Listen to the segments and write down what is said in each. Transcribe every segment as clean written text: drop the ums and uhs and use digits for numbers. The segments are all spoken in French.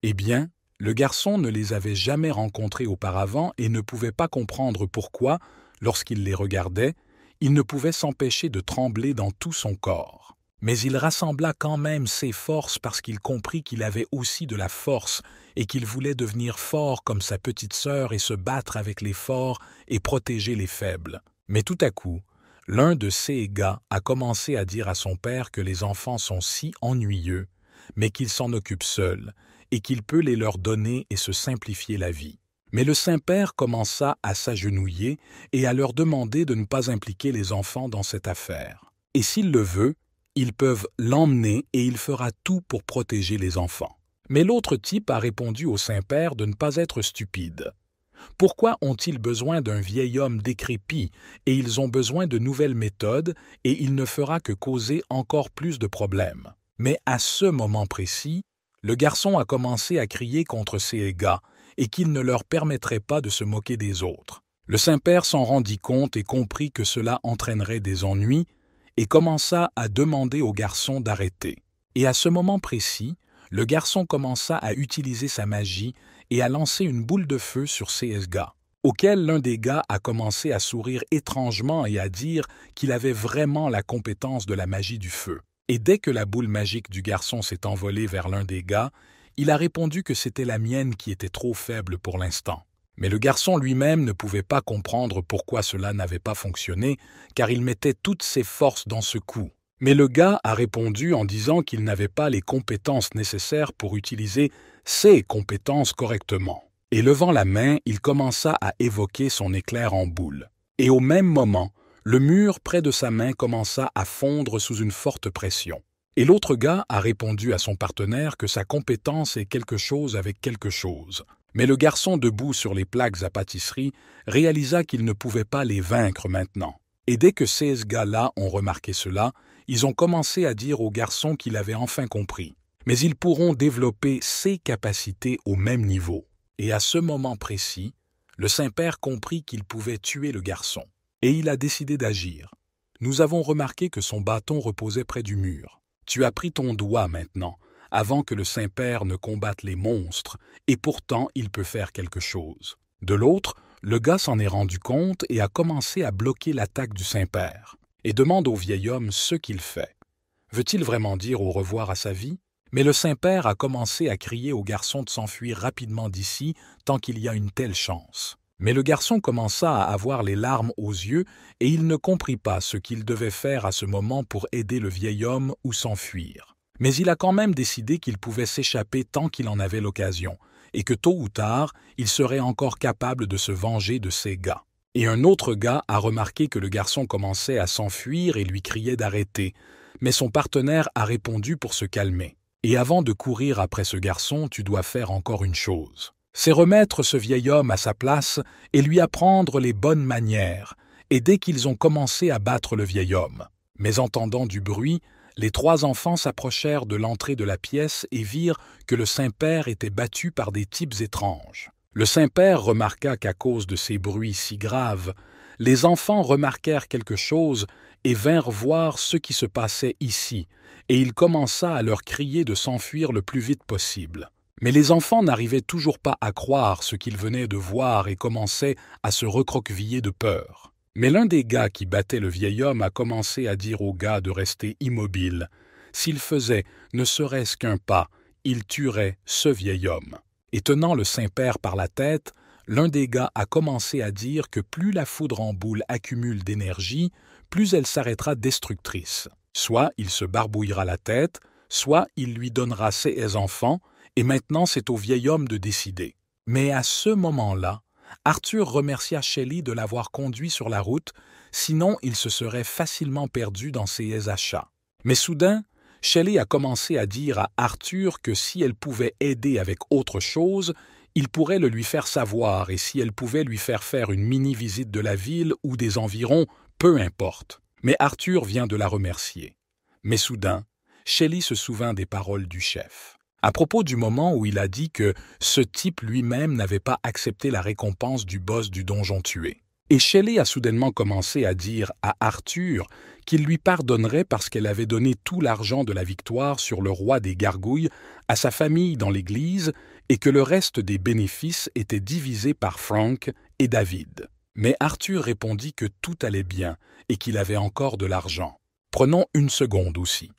Eh bien, le garçon ne les avait jamais rencontrés auparavant et ne pouvait pas comprendre pourquoi, lorsqu'il les regardait, il ne pouvait s'empêcher de trembler dans tout son corps. Mais il rassembla quand même ses forces parce qu'il comprit qu'il avait aussi de la force et qu'il voulait devenir fort comme sa petite sœur et se battre avec les forts et protéger les faibles. Mais tout à coup, l'un de ces gars a commencé à dire à son père que les enfants sont si ennuyeux, mais qu'il s'en occupe seul et qu'il peut les leur donner et se simplifier la vie. Mais le Saint-Père commença à s'agenouiller et à leur demander de ne pas impliquer les enfants dans cette affaire. Et s'il le veut, ils peuvent l'emmener et il fera tout pour protéger les enfants. Mais l'autre type a répondu au Saint-Père de ne pas être stupide. Pourquoi ont-ils besoin d'un vieil homme décrépit et ils ont besoin de nouvelles méthodes et il ne fera que causer encore plus de problèmes? Mais à ce moment précis, le garçon a commencé à crier contre ces gars et qu'il ne leur permettrait pas de se moquer des autres. Le Saint-Père s'en rendit compte et comprit que cela entraînerait des ennuis et commença à demander au garçon d'arrêter. Et à ce moment précis, le garçon commença à utiliser sa magie et à lancer une boule de feu sur ces gars, auquel l'un des gars a commencé à sourire étrangement et à dire qu'il avait vraiment la compétence de la magie du feu. Et dès que la boule magique du garçon s'est envolée vers l'un des gars, il a répondu que c'était la mienne qui était trop faible pour l'instant. Mais le garçon lui-même ne pouvait pas comprendre pourquoi cela n'avait pas fonctionné, car il mettait toutes ses forces dans ce coup. Mais le gars a répondu en disant qu'il n'avait pas les compétences nécessaires pour utiliser ses compétences correctement. Et levant la main, il commença à évoquer son éclair en boule. Et au même moment, le mur près de sa main commença à fondre sous une forte pression. Et l'autre gars a répondu à son partenaire que sa compétence est quelque chose avec quelque chose. Mais le garçon debout sur les plaques à pâtisserie réalisa qu'il ne pouvait pas les vaincre maintenant. Et dès que ces gars-là ont remarqué cela, ils ont commencé à dire au garçon qu'il avait enfin compris. Mais ils pourront développer ses capacités au même niveau. Et à ce moment précis, le Saint-Père comprit qu'il pouvait tuer le garçon. Et il a décidé d'agir. Nous avons remarqué que son bâton reposait près du mur. Tu as pris ton doigt maintenant, avant que le Saint-Père ne combatte les monstres, et pourtant il peut faire quelque chose. De l'autre, le gars s'en est rendu compte et a commencé à bloquer l'attaque du Saint-Père, et demande au vieil homme ce qu'il fait. Veut-il vraiment dire au revoir à sa vie? Mais le Saint-Père a commencé à crier au garçon de s'enfuir rapidement d'ici tant qu'il y a une telle chance. Mais le garçon commença à avoir les larmes aux yeux et il ne comprit pas ce qu'il devait faire à ce moment pour aider le vieil homme ou s'enfuir. Mais il a quand même décidé qu'il pouvait s'échapper tant qu'il en avait l'occasion, et que tôt ou tard, il serait encore capable de se venger de ces gars. Et un autre gars a remarqué que le garçon commençait à s'enfuir et lui criait d'arrêter, mais son partenaire a répondu pour se calmer. Et avant de courir après ce garçon, tu dois faire encore une chose. C'est remettre ce vieil homme à sa place et lui apprendre les bonnes manières, et dès qu'ils ont commencé à battre le vieil homme. Mais entendant du bruit, les trois enfants s'approchèrent de l'entrée de la pièce et virent que le Saint-Père était battu par des types étranges. Le Saint-Père remarqua qu'à cause de ces bruits si graves, les enfants remarquèrent quelque chose et vinrent voir ce qui se passait ici, et il commença à leur crier de s'enfuir le plus vite possible. Mais les enfants n'arrivaient toujours pas à croire ce qu'ils venaient de voir et commençaient à se recroqueviller de peur. Mais l'un des gars qui battait le vieil homme a commencé à dire au gars de rester immobile. S'il faisait ne serait-ce qu'un pas, il tuerait ce vieil homme. Et tenant le Saint-Père par la tête, l'un des gars a commencé à dire que plus la foudre en boule accumule d'énergie, plus elle s'arrêtera destructrice. Soit il se barbouillera la tête, soit il lui donnera ses enfants, et maintenant c'est au vieil homme de décider. Mais à ce moment-là, Arthur remercia Shelley de l'avoir conduit sur la route, sinon il se serait facilement perdu dans ses achats. Mais soudain, Shelley a commencé à dire à Arthur que si elle pouvait aider avec autre chose, il pourrait le lui faire savoir et si elle pouvait lui faire faire une mini-visite de la ville ou des environs, peu importe. Mais Arthur vient de la remercier. Mais soudain, Shelley se souvint des paroles du chef. À propos du moment où il a dit que ce type lui-même n'avait pas accepté la récompense du boss du donjon tué. Et Shelley a soudainement commencé à dire à Arthur qu'il lui pardonnerait parce qu'elle avait donné tout l'argent de la victoire sur le roi des gargouilles à sa famille dans l'église et que le reste des bénéfices était divisé par Frank et David. Mais Arthur répondit que tout allait bien et qu'il avait encore de l'argent. Prenons une seconde aussi.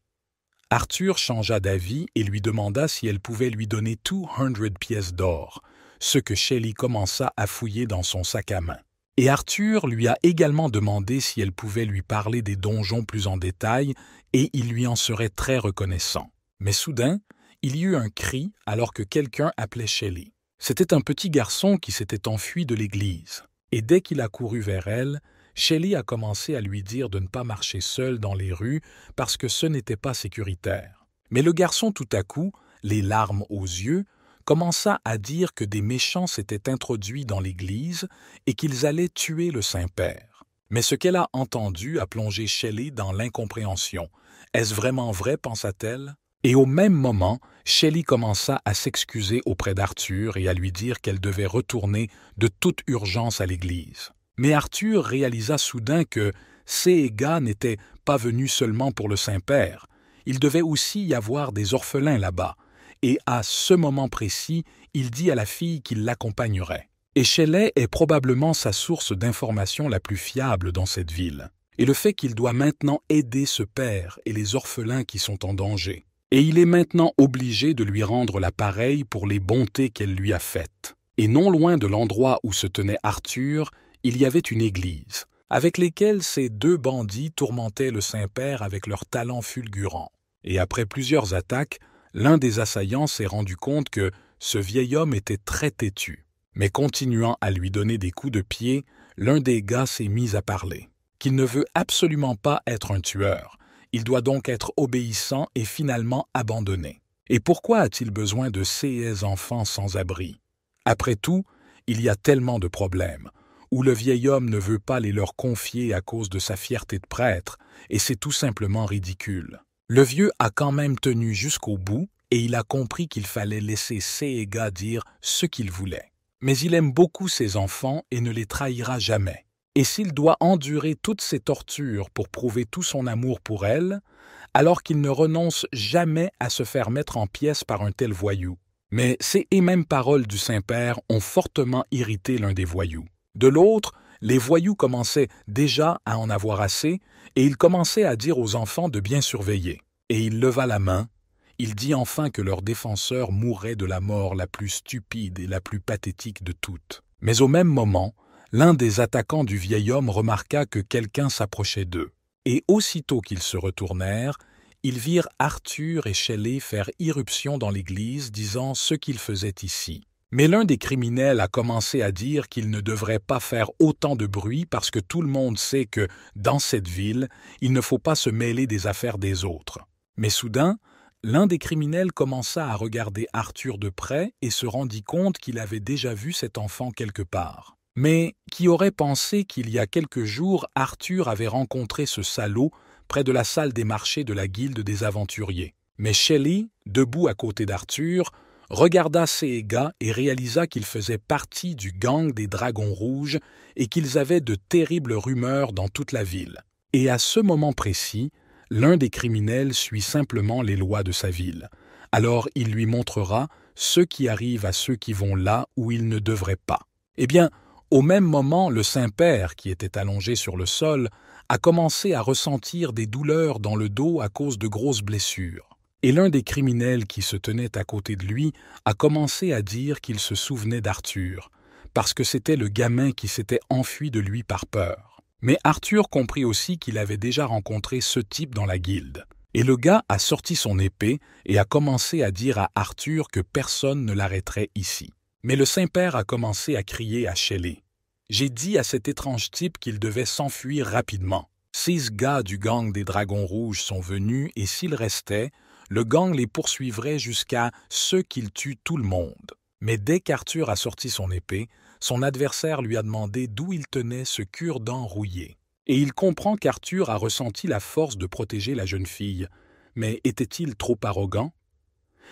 Arthur changea d'avis et lui demanda si elle pouvait lui donner 200 pièces d'or, ce que Shelley commença à fouiller dans son sac à main. Et Arthur lui a également demandé si elle pouvait lui parler des donjons plus en détail, et il lui en serait très reconnaissant. Mais soudain, il y eut un cri alors que quelqu'un appelait Shelley. C'était un petit garçon qui s'était enfui de l'église, et dès qu'il a couru vers elle, Shelley a commencé à lui dire de ne pas marcher seul dans les rues parce que ce n'était pas sécuritaire. Mais le garçon tout à coup, les larmes aux yeux, commença à dire que des méchants s'étaient introduits dans l'église et qu'ils allaient tuer le Saint-Père. Mais ce qu'elle a entendu a plongé Shelley dans l'incompréhension. Est-ce vraiment vrai, pensa-t-elle? Et au même moment, Shelley commença à s'excuser auprès d'Arthur et à lui dire qu'elle devait retourner de toute urgence à l'église. Mais Arthur réalisa soudain que ces gars n'étaient pas venus seulement pour le Saint-Père. Il devait aussi y avoir des orphelins là-bas. Et à ce moment précis, il dit à la fille qu'il l'accompagnerait. Et Shelley est probablement sa source d'information la plus fiable dans cette ville. Et le fait qu'il doit maintenant aider ce père et les orphelins qui sont en danger. Et il est maintenant obligé de lui rendre la pareille pour les bontés qu'elle lui a faites. Et non loin de l'endroit où se tenait Arthur, il y avait une église, avec lesquelles ces deux bandits tourmentaient le Saint-Père avec leurs talents fulgurants. Et après plusieurs attaques, l'un des assaillants s'est rendu compte que ce vieil homme était très têtu. Mais continuant à lui donner des coups de pied, l'un des gars s'est mis à parler. Qu'il ne veut absolument pas être un tueur. Il doit donc être obéissant et finalement abandonné. Et pourquoi a-t-il besoin de ces enfants sans abri? Après tout, il y a tellement de problèmes, où le vieil homme ne veut pas les leur confier à cause de sa fierté de prêtre, et c'est tout simplement ridicule. Le vieux a quand même tenu jusqu'au bout et il a compris qu'il fallait laisser ces gars dire ce qu'ils voulaient. Mais il aime beaucoup ses enfants et ne les trahira jamais. Et s'il doit endurer toutes ces tortures pour prouver tout son amour pour elle, alors qu'il ne renonce jamais à se faire mettre en pièces par un tel voyou. Mais ces mêmes paroles du Saint-Père ont fortement irrité l'un des voyous. De l'autre, les voyous commençaient déjà à en avoir assez et il commençait à dire aux enfants de bien surveiller. Et il leva la main, il dit enfin que leur défenseur mourrait de la mort la plus stupide et la plus pathétique de toutes. Mais au même moment, l'un des attaquants du vieil homme remarqua que quelqu'un s'approchait d'eux. Et aussitôt qu'ils se retournèrent, ils virent Arthur et Shelley faire irruption dans l'église disant ce qu'ils faisaient ici. Mais l'un des criminels a commencé à dire qu'il ne devrait pas faire autant de bruit parce que tout le monde sait que, dans cette ville, il ne faut pas se mêler des affaires des autres. Mais soudain, l'un des criminels commença à regarder Arthur de près et se rendit compte qu'il avait déjà vu cet enfant quelque part. Mais qui aurait pensé qu'il y a quelques jours, Arthur avait rencontré ce salaud près de la salle des marchés de la guilde des aventuriers. Mais Shelley, debout à côté d'Arthur, regarda ces gars et réalisa qu'ils faisaient partie du gang des Dragons Rouges et qu'ils avaient de terribles rumeurs dans toute la ville. Et à ce moment précis, l'un des criminels suit simplement les lois de sa ville. Alors il lui montrera ce qui arrive à ceux qui vont là où ils ne devraient pas. Eh bien, au même moment, le Saint-Père, qui était allongé sur le sol, a commencé à ressentir des douleurs dans le dos à cause de grosses blessures. Et l'un des criminels qui se tenait à côté de lui a commencé à dire qu'il se souvenait d'Arthur, parce que c'était le gamin qui s'était enfui de lui par peur. Mais Arthur comprit aussi qu'il avait déjà rencontré ce type dans la guilde. Et le gars a sorti son épée et a commencé à dire à Arthur que personne ne l'arrêterait ici. Mais le Saint-Père a commencé à crier à Shelley. « J'ai dit à cet étrange type qu'il devait s'enfuir rapidement. 6 gars du gang des Dragons Rouges sont venus et s'ils restaient, le gang les poursuivrait jusqu'à ce qu'ils tuent tout le monde. » Mais dès qu'Arthur a sorti son épée, son adversaire lui a demandé d'où il tenait ce cure-dent rouillé. Et il comprend qu'Arthur a ressenti la force de protéger la jeune fille. Mais était-il trop arrogant?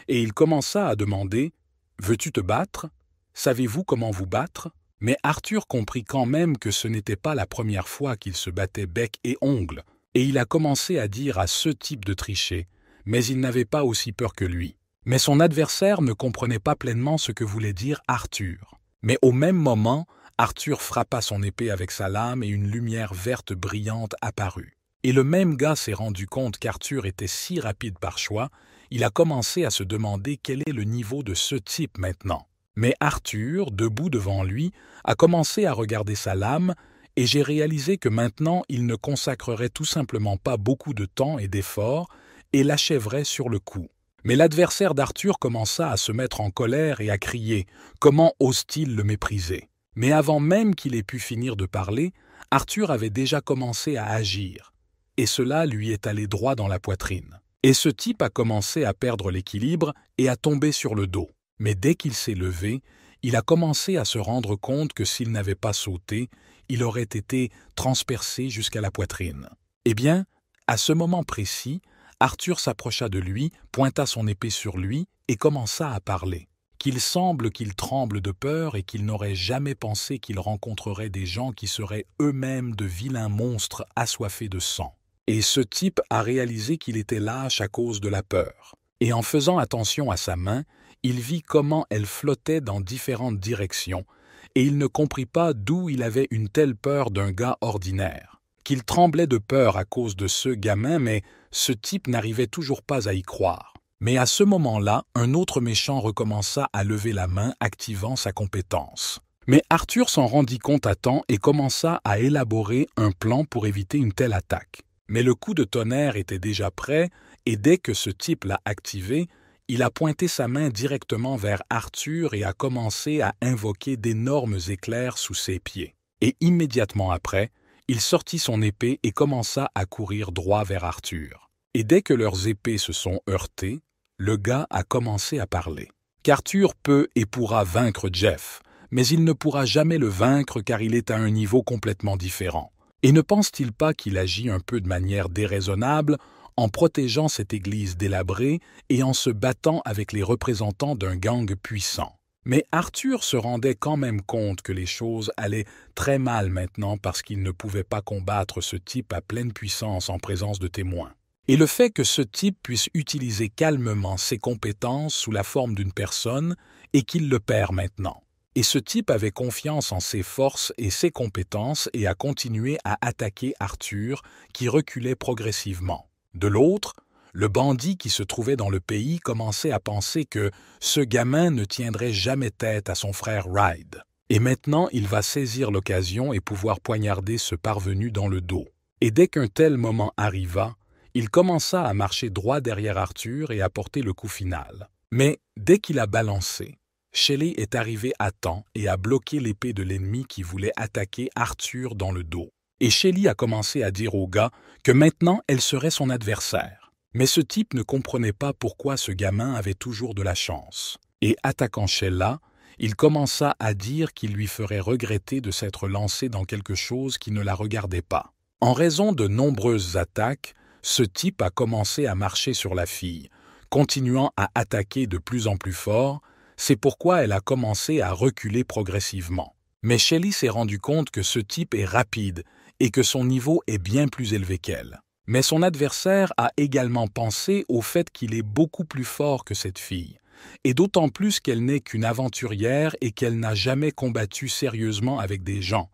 Et il commença à demander « Veux-tu te battre? Savez-vous comment vous battre ?» Mais Arthur comprit quand même que ce n'était pas la première fois qu'il se battait bec et ongles, et il a commencé à dire à ce type de tricher, mais il n'avait pas aussi peur que lui. Mais son adversaire ne comprenait pas pleinement ce que voulait dire Arthur. Mais au même moment, Arthur frappa son épée avec sa lame et une lumière verte brillante apparut. Et le même gars s'est rendu compte qu'Arthur était si rapide par choix, il a commencé à se demander quel est le niveau de ce type maintenant. Mais Arthur, debout devant lui, a commencé à regarder sa lame, et j'ai réalisé que maintenant il ne consacrerait tout simplement pas beaucoup de temps et d'efforts, et l'achèverait sur le coup. Mais l'adversaire d'Arthur commença à se mettre en colère et à crier « Comment ose-t-il le mépriser ?» Mais avant même qu'il ait pu finir de parler, Arthur avait déjà commencé à agir, et cela lui est allé droit dans la poitrine. Et ce type a commencé à perdre l'équilibre et à tomber sur le dos. Mais dès qu'il s'est levé, il a commencé à se rendre compte que s'il n'avait pas sauté, il aurait été transpercé jusqu'à la poitrine. Eh bien, à ce moment précis, Arthur s'approcha de lui, pointa son épée sur lui et commença à parler. Qu'il semble qu'il tremble de peur et qu'il n'aurait jamais pensé qu'il rencontrerait des gens qui seraient eux-mêmes de vilains monstres assoiffés de sang. Et ce type a réalisé qu'il était lâche à cause de la peur. Et en faisant attention à sa main, il vit comment elle flottait dans différentes directions, et il ne comprit pas d'où il avait une telle peur d'un gars ordinaire. Qu'il tremblait de peur à cause de ce gamin, mais ce type n'arrivait toujours pas à y croire. Mais à ce moment-là, un autre méchant recommença à lever la main, activant sa compétence. Mais Arthur s'en rendit compte à temps et commença à élaborer un plan pour éviter une telle attaque. Mais le coup de tonnerre était déjà prêt, et dès que ce type l'a activé, il a pointé sa main directement vers Arthur et a commencé à invoquer d'énormes éclairs sous ses pieds. Et immédiatement après, il sortit son épée et commença à courir droit vers Arthur. Et dès que leurs épées se sont heurtées, le gars a commencé à parler. Qu'Arthur peut et pourra vaincre Jeff, mais il ne pourra jamais le vaincre car il est à un niveau complètement différent. Et ne pense-t-il pas qu'il agit un peu de manière déraisonnable en protégeant cette église délabrée et en se battant avec les représentants d'un gang puissant? Mais Arthur se rendait quand même compte que les choses allaient très mal maintenant parce qu'il ne pouvait pas combattre ce type à pleine puissance en présence de témoins. Et le fait que ce type puisse utiliser calmement ses compétences sous la forme d'une personne et qu'il le perd maintenant. Et ce type avait confiance en ses forces et ses compétences et a continué à attaquer Arthur, qui reculait progressivement. De l'autre, le bandit qui se trouvait dans le pays commençait à penser que ce gamin ne tiendrait jamais tête à son frère Ride. Et maintenant, il va saisir l'occasion et pouvoir poignarder ce parvenu dans le dos. Et dès qu'un tel moment arriva, il commença à marcher droit derrière Arthur et à porter le coup final. Mais dès qu'il a balancé, Shelley est arrivé à temps et a bloqué l'épée de l'ennemi qui voulait attaquer Arthur dans le dos. Et Shelley a commencé à dire au gars que maintenant elle serait son adversaire. Mais ce type ne comprenait pas pourquoi ce gamin avait toujours de la chance. Et attaquant Sheila, il commença à dire qu'il lui ferait regretter de s'être lancé dans quelque chose qui ne la regardait pas. En raison de nombreuses attaques, ce type a commencé à marcher sur la fille, continuant à attaquer de plus en plus fort. C'est pourquoi elle a commencé à reculer progressivement. Mais Shelley s'est rendu compte que ce type est rapide et que son niveau est bien plus élevé qu'elle. Mais son adversaire a également pensé au fait qu'il est beaucoup plus fort que cette fille, et d'autant plus qu'elle n'est qu'une aventurière et qu'elle n'a jamais combattu sérieusement avec des gens.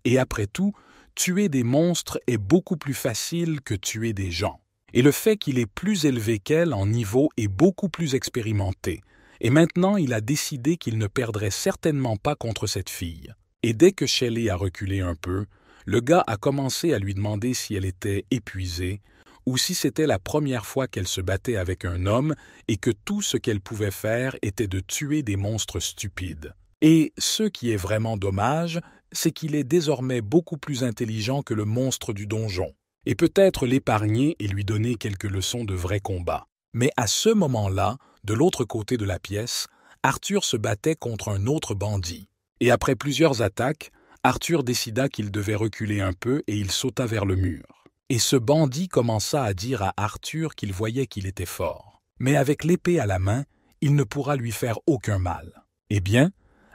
Et après tout, tuer des monstres est beaucoup plus facile que tuer des gens. Et le fait qu'il est plus élevé qu'elle en niveau est beaucoup plus expérimenté. Et maintenant, il a décidé qu'il ne perdrait certainement pas contre cette fille. Et dès que Shelley a reculé un peu, le gars a commencé à lui demander si elle était épuisée ou si c'était la première fois qu'elle se battait avec un homme et que tout ce qu'elle pouvait faire était de tuer des monstres stupides. Et ce qui est vraiment dommage, c'est qu'il est désormais beaucoup plus intelligent que le monstre du donjon, et peut-être l'épargner et lui donner quelques leçons de vrai combat. Mais à ce moment-là, de l'autre côté de la pièce, Arthur se battait contre un autre bandit. Et après plusieurs attaques, Arthur décida qu'il devait reculer un peu et il sauta vers le mur. Et ce bandit commença à dire à Arthur qu'il voyait qu'il était fort. Mais avec l'épée à la main, il ne pourra lui faire aucun mal. Eh bien,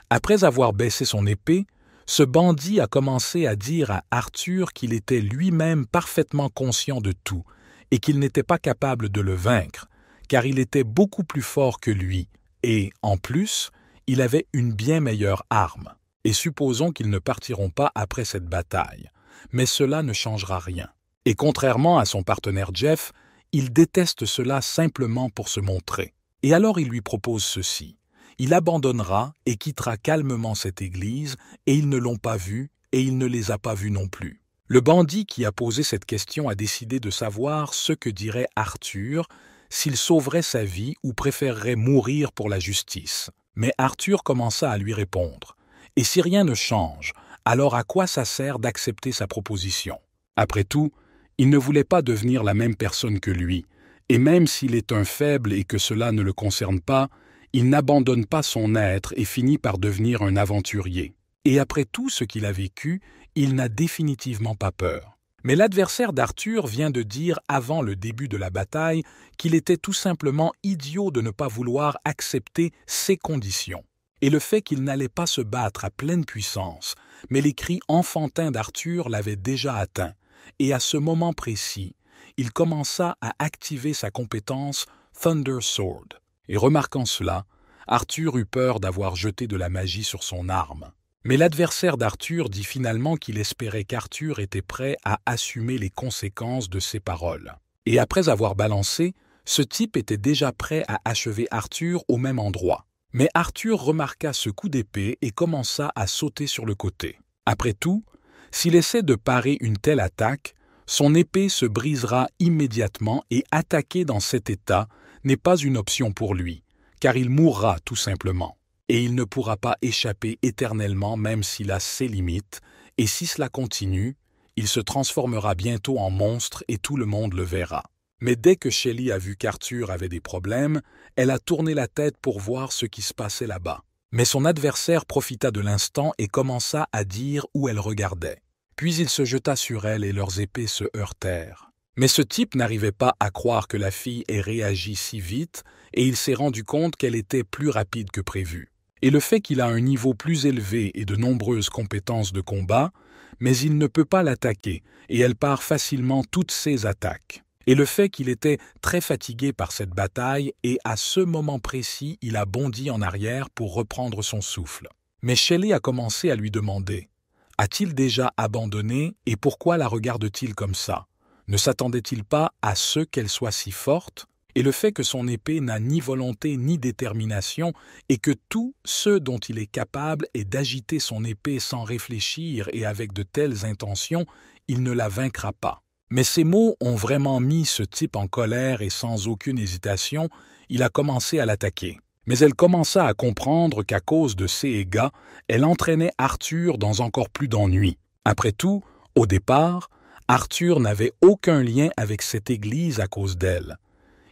après avoir baissé son épée, ce bandit a commencé à dire à Arthur qu'il était lui-même parfaitement conscient de tout et qu'il n'était pas capable de le vaincre, car il était beaucoup plus fort que lui et, en plus, il avait une bien meilleure arme. Et supposons qu'ils ne partiront pas après cette bataille. Mais cela ne changera rien. Et contrairement à son partenaire Jeff, il déteste cela simplement pour se montrer. Et alors il lui propose ceci. Il abandonnera et quittera calmement cette église, et ils ne l'ont pas vu, et il ne les a pas vus non plus. Le bandit qui a posé cette question a décidé de savoir ce que dirait Arthur, s'il sauverait sa vie ou préférerait mourir pour la justice. Mais Arthur commença à lui répondre. Et si rien ne change, alors à quoi ça sert d'accepter sa proposition? Après tout, il ne voulait pas devenir la même personne que lui, et même s'il est un faible et que cela ne le concerne pas, il n'abandonne pas son être et finit par devenir un aventurier. Et après tout ce qu'il a vécu, il n'a définitivement pas peur. Mais l'adversaire d'Arthur vient de dire avant le début de la bataille qu'il était tout simplement idiot de ne pas vouloir accepter ses conditions. Et le fait qu'il n'allait pas se battre à pleine puissance, mais les cris enfantins d'Arthur l'avaient déjà atteint, et à ce moment précis, il commença à activer sa compétence Thunder Sword. Et remarquant cela, Arthur eut peur d'avoir jeté de la magie sur son arme. Mais l'adversaire d'Arthur dit finalement qu'il espérait qu'Arthur était prêt à assumer les conséquences de ses paroles. Et après avoir balancé, ce type était déjà prêt à achever Arthur au même endroit. Mais Arthur remarqua ce coup d'épée et commença à sauter sur le côté. Après tout, s'il essaie de parer une telle attaque, son épée se brisera immédiatement et attaquer dans cet état n'est pas une option pour lui, car il mourra tout simplement. Et il ne pourra pas échapper éternellement même s'il a ses limites, et si cela continue, il se transformera bientôt en monstre et tout le monde le verra. Mais dès que Shelly a vu qu'Arthur avait des problèmes, elle a tourné la tête pour voir ce qui se passait là-bas. Mais son adversaire profita de l'instant et commença à dire où elle regardait. Puis il se jeta sur elle et leurs épées se heurtèrent. Mais ce type n'arrivait pas à croire que la fille ait réagi si vite et il s'est rendu compte qu'elle était plus rapide que prévu. Et le fait qu'il a un niveau plus élevé et de nombreuses compétences de combat, mais il ne peut pas l'attaquer et elle part facilement toutes ses attaques. Et le fait qu'il était très fatigué par cette bataille et à ce moment précis, il a bondi en arrière pour reprendre son souffle. Mais Shelly a commencé à lui demander « A-t-il déjà abandonné et pourquoi la regarde-t-il comme ça? Ne s'attendait-il pas à ce qu'elle soit si forte ?» Et le fait que son épée n'a ni volonté ni détermination et que tout ce dont il est capable est d'agiter son épée sans réfléchir et avec de telles intentions, il ne la vaincra pas. Mais ces mots ont vraiment mis ce type en colère et sans aucune hésitation, il a commencé à l'attaquer. Mais elle commença à comprendre qu'à cause de ces égats, elle entraînait Arthur dans encore plus d'ennuis. Après tout, au départ, Arthur n'avait aucun lien avec cette église à cause d'elle.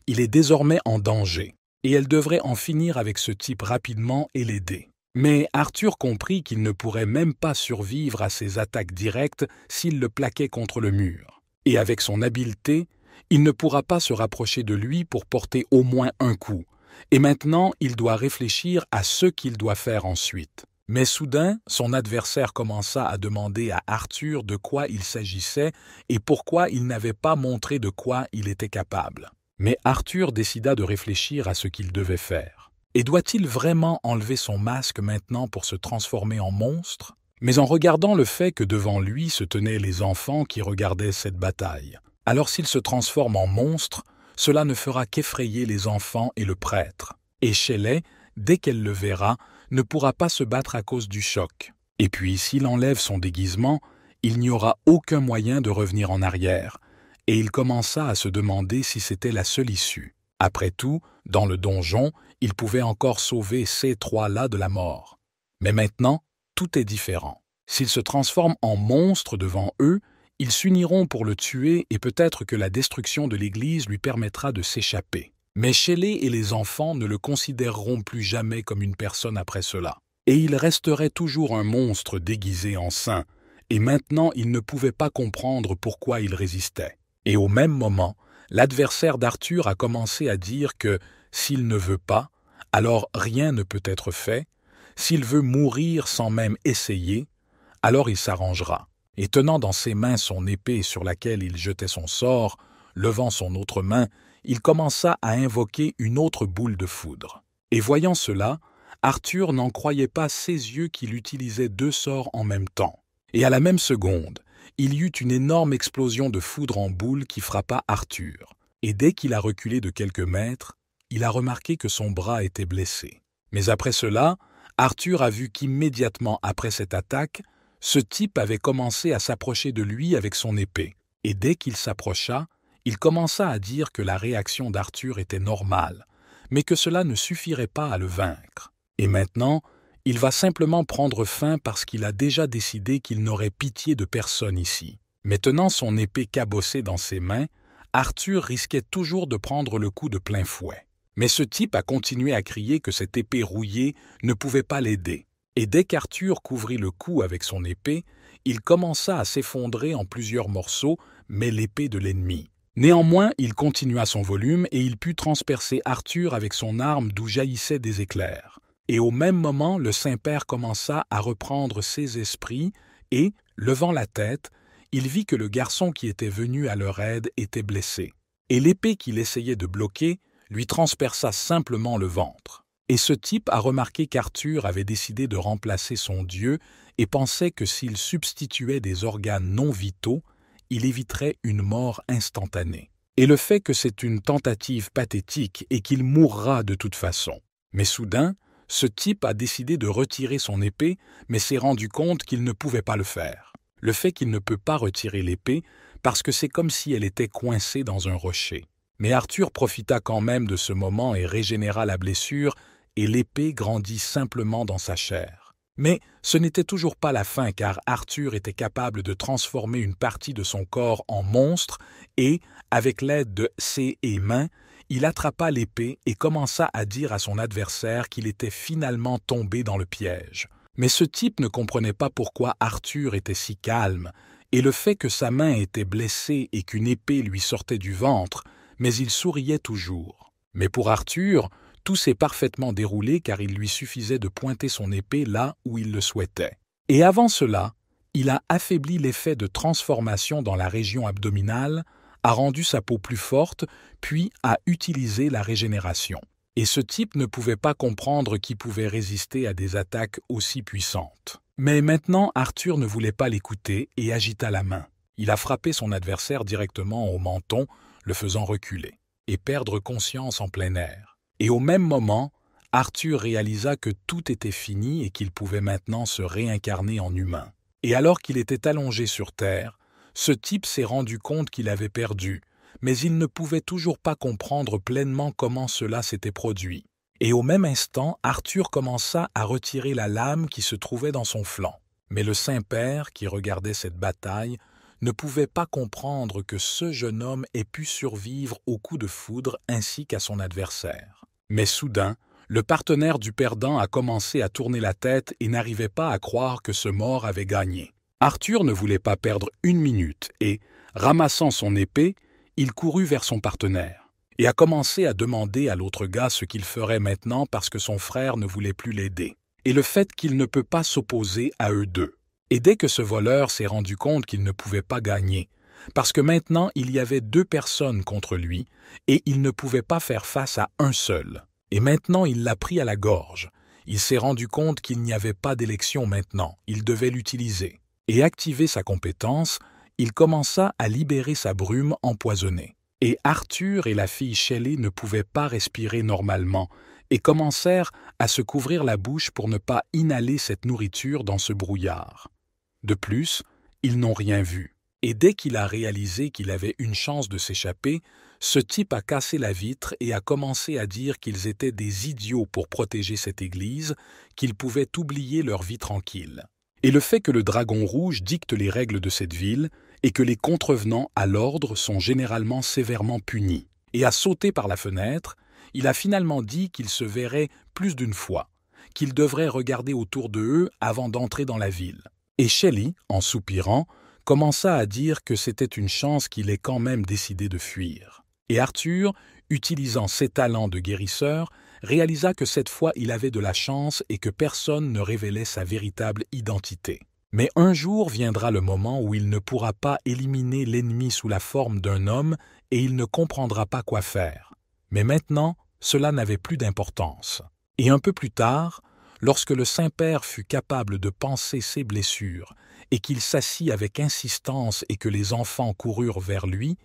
Il est désormais en danger, et elle devrait en finir avec ce type rapidement et l'aider. Mais Arthur comprit qu'il ne pourrait même pas survivre à ses attaques directes s'il le plaquait contre le mur. Et avec son habileté, il ne pourra pas se rapprocher de lui pour porter au moins un coup. Et maintenant, il doit réfléchir à ce qu'il doit faire ensuite. Mais soudain, son adversaire commença à demander à Arthur de quoi il s'agissait et pourquoi il n'avait pas montré de quoi il était capable. Mais Arthur décida de réfléchir à ce qu'il devait faire. Et doit-il vraiment enlever son masque maintenant pour se transformer en monstre? Mais en regardant le fait que devant lui se tenaient les enfants qui regardaient cette bataille. Alors s'il se transforme en monstre, cela ne fera qu'effrayer les enfants et le prêtre. Et Shelley, dès qu'elle le verra, ne pourra pas se battre à cause du choc. Et puis s'il enlève son déguisement, il n'y aura aucun moyen de revenir en arrière. Et il commença à se demander si c'était la seule issue. Après tout, dans le donjon, il pouvait encore sauver ces trois-là de la mort. Mais maintenant, tout est différent. S'il se transforme en monstre devant eux, ils s'uniront pour le tuer et peut-être que la destruction de l'Église lui permettra de s'échapper. Mais Shelley et les enfants ne le considéreront plus jamais comme une personne après cela. Et il resterait toujours un monstre déguisé en saint, et maintenant il ne pouvait pas comprendre pourquoi il résistait. Et au même moment, l'adversaire d'Arthur a commencé à dire que s'il ne veut pas, alors rien ne peut être fait. S'il veut mourir sans même essayer, alors il s'arrangera. Et tenant dans ses mains son épée sur laquelle il jetait son sort, levant son autre main, il commença à invoquer une autre boule de foudre. Et voyant cela, Arthur n'en croyait pas ses yeux qu'il utilisait 2 sorts en même temps. Et à la même seconde, il y eut une énorme explosion de foudre en boule qui frappa Arthur. Et dès qu'il a reculé de quelques mètres, il a remarqué que son bras était blessé. Mais après cela, Arthur a vu qu'immédiatement après cette attaque, ce type avait commencé à s'approcher de lui avec son épée. Et dès qu'il s'approcha, il commença à dire que la réaction d'Arthur était normale, mais que cela ne suffirait pas à le vaincre. Et maintenant, il va simplement prendre fin parce qu'il a déjà décidé qu'il n'aurait pitié de personne ici. Mais tenant son épée cabossée dans ses mains, Arthur risquait toujours de prendre le coup de plein fouet. Mais ce type a continué à crier que cette épée rouillée ne pouvait pas l'aider. Et dès qu'Arthur couvrit le coup avec son épée, il commença à s'effondrer en plusieurs morceaux, mais l'épée de l'ennemi. Néanmoins, il continua son volume et il put transpercer Arthur avec son arme d'où jaillissaient des éclairs. Et au même moment, le Saint-Père commença à reprendre ses esprits et, levant la tête, il vit que le garçon qui était venu à leur aide était blessé. Et l'épée qu'il essayait de bloquer lui transperça simplement le ventre. Et ce type a remarqué qu'Arthur avait décidé de remplacer son Dieu et pensait que s'il substituait des organes non vitaux, il éviterait une mort instantanée. Et le fait que c'est une tentative pathétique et qu'il mourra de toute façon. Mais soudain, ce type a décidé de retirer son épée, mais s'est rendu compte qu'il ne pouvait pas le faire. Le fait qu'il ne peut pas retirer l'épée parce que c'est comme si elle était coincée dans un rocher. Mais Arthur profita quand même de ce moment et régénéra la blessure, et l'épée grandit simplement dans sa chair. Mais ce n'était toujours pas la fin car Arthur était capable de transformer une partie de son corps en monstre et, avec l'aide de ses mains, il attrapa l'épée et commença à dire à son adversaire qu'il était finalement tombé dans le piège. Mais ce type ne comprenait pas pourquoi Arthur était si calme, et le fait que sa main était blessée et qu'une épée lui sortait du ventre, mais il souriait toujours. Mais pour Arthur, tout s'est parfaitement déroulé car il lui suffisait de pointer son épée là où il le souhaitait. Et avant cela, il a affaibli l'effet de transformation dans la région abdominale, a rendu sa peau plus forte, puis a utilisé la régénération. Et ce type ne pouvait pas comprendre qu'il pouvait résister à des attaques aussi puissantes. Mais maintenant, Arthur ne voulait pas l'écouter et agita la main. Il a frappé son adversaire directement au menton, le faisant reculer, et perdre conscience en plein air. Et au même moment, Arthur réalisa que tout était fini et qu'il pouvait maintenant se réincarner en humain. Et alors qu'il était allongé sur terre, ce type s'est rendu compte qu'il avait perdu, mais il ne pouvait toujours pas comprendre pleinement comment cela s'était produit. Et au même instant, Arthur commença à retirer la lame qui se trouvait dans son flanc. Mais le Saint-Père, qui regardait cette bataille, ne pouvait pas comprendre que ce jeune homme ait pu survivre au coup de foudre ainsi qu'à son adversaire. Mais soudain, le partenaire du perdant a commencé à tourner la tête et n'arrivait pas à croire que ce mort avait gagné. Arthur ne voulait pas perdre une minute et, ramassant son épée, il courut vers son partenaire et a commencé à demander à l'autre gars ce qu'il ferait maintenant parce que son frère ne voulait plus l'aider, et le fait qu'il ne peut pas s'opposer à eux deux. Et dès que ce voleur s'est rendu compte qu'il ne pouvait pas gagner, parce que maintenant il y avait 2 personnes contre lui, et il ne pouvait pas faire face à un seul. Et maintenant il l'a pris à la gorge. Il s'est rendu compte qu'il n'y avait pas d'élection maintenant, il devait l'utiliser. Et activer sa compétence, il commença à libérer sa brume empoisonnée. Et Arthur et la fille Shelley ne pouvaient pas respirer normalement et commencèrent à se couvrir la bouche pour ne pas inhaler cette nourriture dans ce brouillard. De plus, ils n'ont rien vu. Et dès qu'il a réalisé qu'il avait une chance de s'échapper, ce type a cassé la vitre et a commencé à dire qu'ils étaient des idiots pour protéger cette église, qu'ils pouvaient oublier leur vie tranquille. Et le fait que le dragon rouge dicte les règles de cette ville et que les contrevenants à l'ordre sont généralement sévèrement punis. Et a sauté par la fenêtre, il a finalement dit qu'ils se verraient plus d'une fois, qu'ils devraient regarder autour d'eux avant d'entrer dans la ville. Et Shelley, en soupirant, commença à dire que c'était une chance qu'il ait quand même décidé de fuir. Et Arthur, utilisant ses talents de guérisseur, réalisa que cette fois il avait de la chance et que personne ne révélait sa véritable identité. Mais un jour viendra le moment où il ne pourra pas éliminer l'ennemi sous la forme d'un homme et il ne comprendra pas quoi faire. Mais maintenant, cela n'avait plus d'importance. Et un peu plus tard, lorsque le Saint-Père fut capable de panser ses blessures et qu'il s'assit avec insistance et que les enfants coururent vers lui,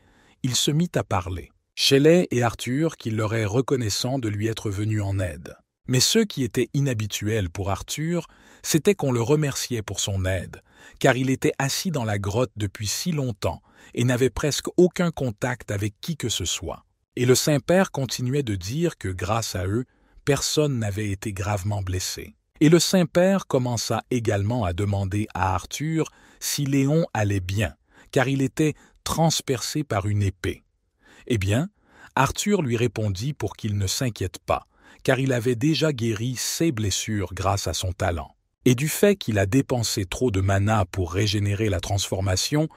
il se mit à parler. Shelley et Arthur qu'il leur est reconnaissant de lui être venus en aide. Mais ce qui était inhabituel pour Arthur, c'était qu'on le remerciait pour son aide, car il était assis dans la grotte depuis si longtemps et n'avait presque aucun contact avec qui que ce soit. Et le Saint-Père continuait de dire que, grâce à eux, personne n'avait été gravement blessé. Et le Saint-Père commença également à demander à Arthur si Léon allait bien, car il était transpercé par une épée. Eh bien, Arthur lui répondit pour qu'il ne s'inquiète pas, car il avait déjà guéri ses blessures grâce à son talent. Et du fait qu'il a dépensé trop de mana pour régénérer la transformation,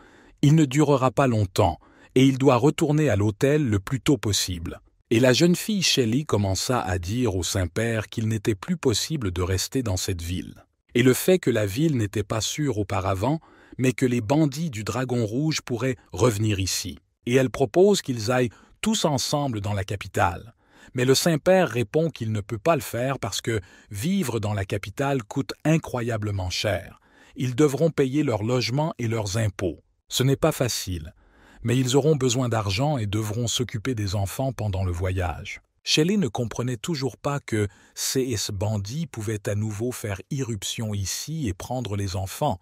il ne durera pas longtemps, et il doit retourner à l'hôtel le plus tôt possible. Et la jeune fille Shelley commença à dire au Saint-Père qu'il n'était plus possible de rester dans cette ville. Et le fait que la ville n'était pas sûre auparavant, mais que les bandits du Dragon Rouge pourraient revenir ici. Et elle propose qu'ils aillent tous ensemble dans la capitale. Mais le Saint-Père répond qu'il ne peut pas le faire parce que vivre dans la capitale coûte incroyablement cher. Ils devront payer leur logement et leurs impôts. Ce n'est pas facile, mais ils auront besoin d'argent et devront s'occuper des enfants pendant le voyage. Shelley ne comprenait toujours pas que ces bandits pouvaient à nouveau faire irruption ici et prendre les enfants,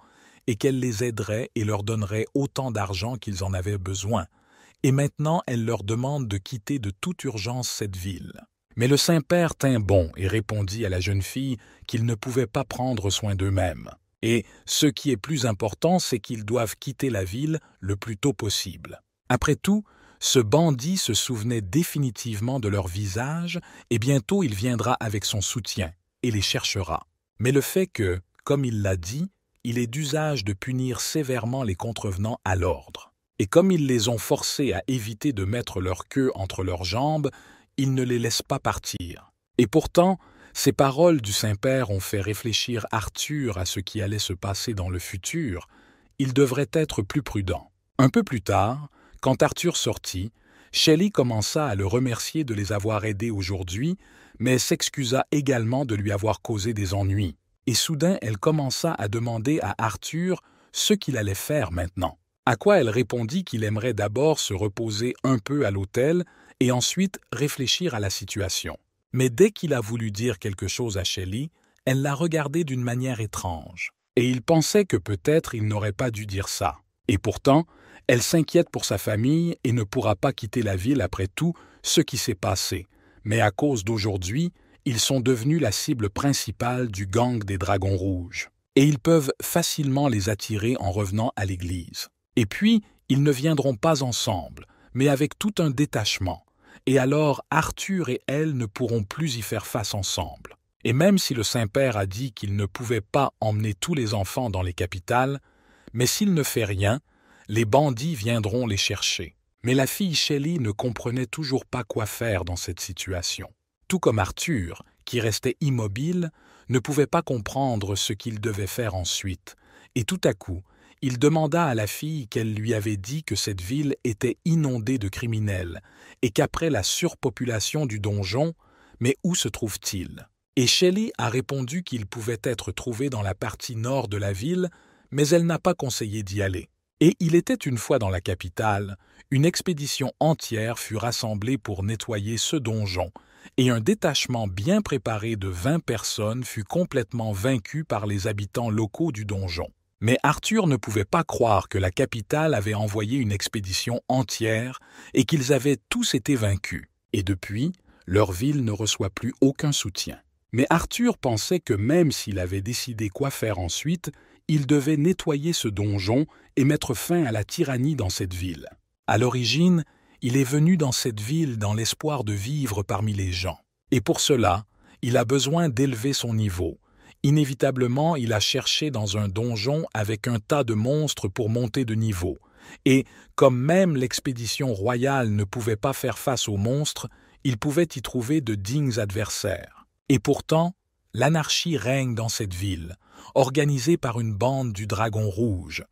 et qu'elle les aiderait et leur donnerait autant d'argent qu'ils en avaient besoin. Et maintenant elle leur demande de quitter de toute urgence cette ville. Mais le Saint-Père tint bon et répondit à la jeune fille qu'ils ne pouvaient pas prendre soin d'eux-mêmes. Et ce qui est plus important, c'est qu'ils doivent quitter la ville le plus tôt possible. Après tout, ce bandit se souvenait définitivement de leur visage et bientôt il viendra avec son soutien et les cherchera. Mais le fait que, comme il l'a dit, il est d'usage de punir sévèrement les contrevenants à l'ordre. Et comme ils les ont forcés à éviter de mettre leur queue entre leurs jambes, ils ne les laissent pas partir. Et pourtant, ces paroles du Saint-Père ont fait réfléchir Arthur à ce qui allait se passer dans le futur. Il devrait être plus prudent. Un peu plus tard, quand Arthur sortit, Shelley commença à le remercier de les avoir aidés aujourd'hui, mais s'excusa également de lui avoir causé des ennuis. Et soudain, elle commença à demander à Arthur ce qu'il allait faire maintenant. À quoi elle répondit qu'il aimerait d'abord se reposer un peu à l'hôtel et ensuite réfléchir à la situation. Mais dès qu'il a voulu dire quelque chose à Shelley, elle l'a regardé d'une manière étrange. Et il pensait que peut-être il n'aurait pas dû dire ça. Et pourtant, elle s'inquiète pour sa famille et ne pourra pas quitter la ville après tout ce qui s'est passé. Mais à cause d'aujourd'hui, ils sont devenus la cible principale du gang des Dragons Rouges. Et ils peuvent facilement les attirer en revenant à l'église. Et puis, ils ne viendront pas ensemble, mais avec tout un détachement. Et alors, Arthur et elle ne pourront plus y faire face ensemble. Et même si le Saint-Père a dit qu'il ne pouvait pas emmener tous les enfants dans les capitales, mais s'il ne fait rien, les bandits viendront les chercher. Mais la fille Shelley ne comprenait toujours pas quoi faire dans cette situation. Tout comme Arthur, qui restait immobile, ne pouvait pas comprendre ce qu'il devait faire ensuite. Et tout à coup, il demanda à la fille qu'elle lui avait dit que cette ville était inondée de criminels et qu'après la surpopulation du donjon, mais où se trouve-t-il? Et Shelley a répondu qu'il pouvait être trouvé dans la partie nord de la ville, mais elle n'a pas conseillé d'y aller. Et il était une fois dans la capitale, une expédition entière fut rassemblée pour nettoyer ce donjon, et un détachement bien préparé de 20 personnes fut complètement vaincu par les habitants locaux du donjon. Mais Arthur ne pouvait pas croire que la capitale avait envoyé une expédition entière et qu'ils avaient tous été vaincus. Et depuis, leur ville ne reçoit plus aucun soutien. Mais Arthur pensait que même s'il avait décidé quoi faire ensuite, il devait nettoyer ce donjon et mettre fin à la tyrannie dans cette ville. À l'origine, il est venu dans cette ville dans l'espoir de vivre parmi les gens. Et pour cela, il a besoin d'élever son niveau. Inévitablement, il a cherché dans un donjon avec un tas de monstres pour monter de niveau. Et, comme même l'expédition royale ne pouvait pas faire face aux monstres, il pouvait y trouver de dignes adversaires. Et pourtant, L'anarchie règne dans cette ville, organisée par une bande du Dragon Rouge.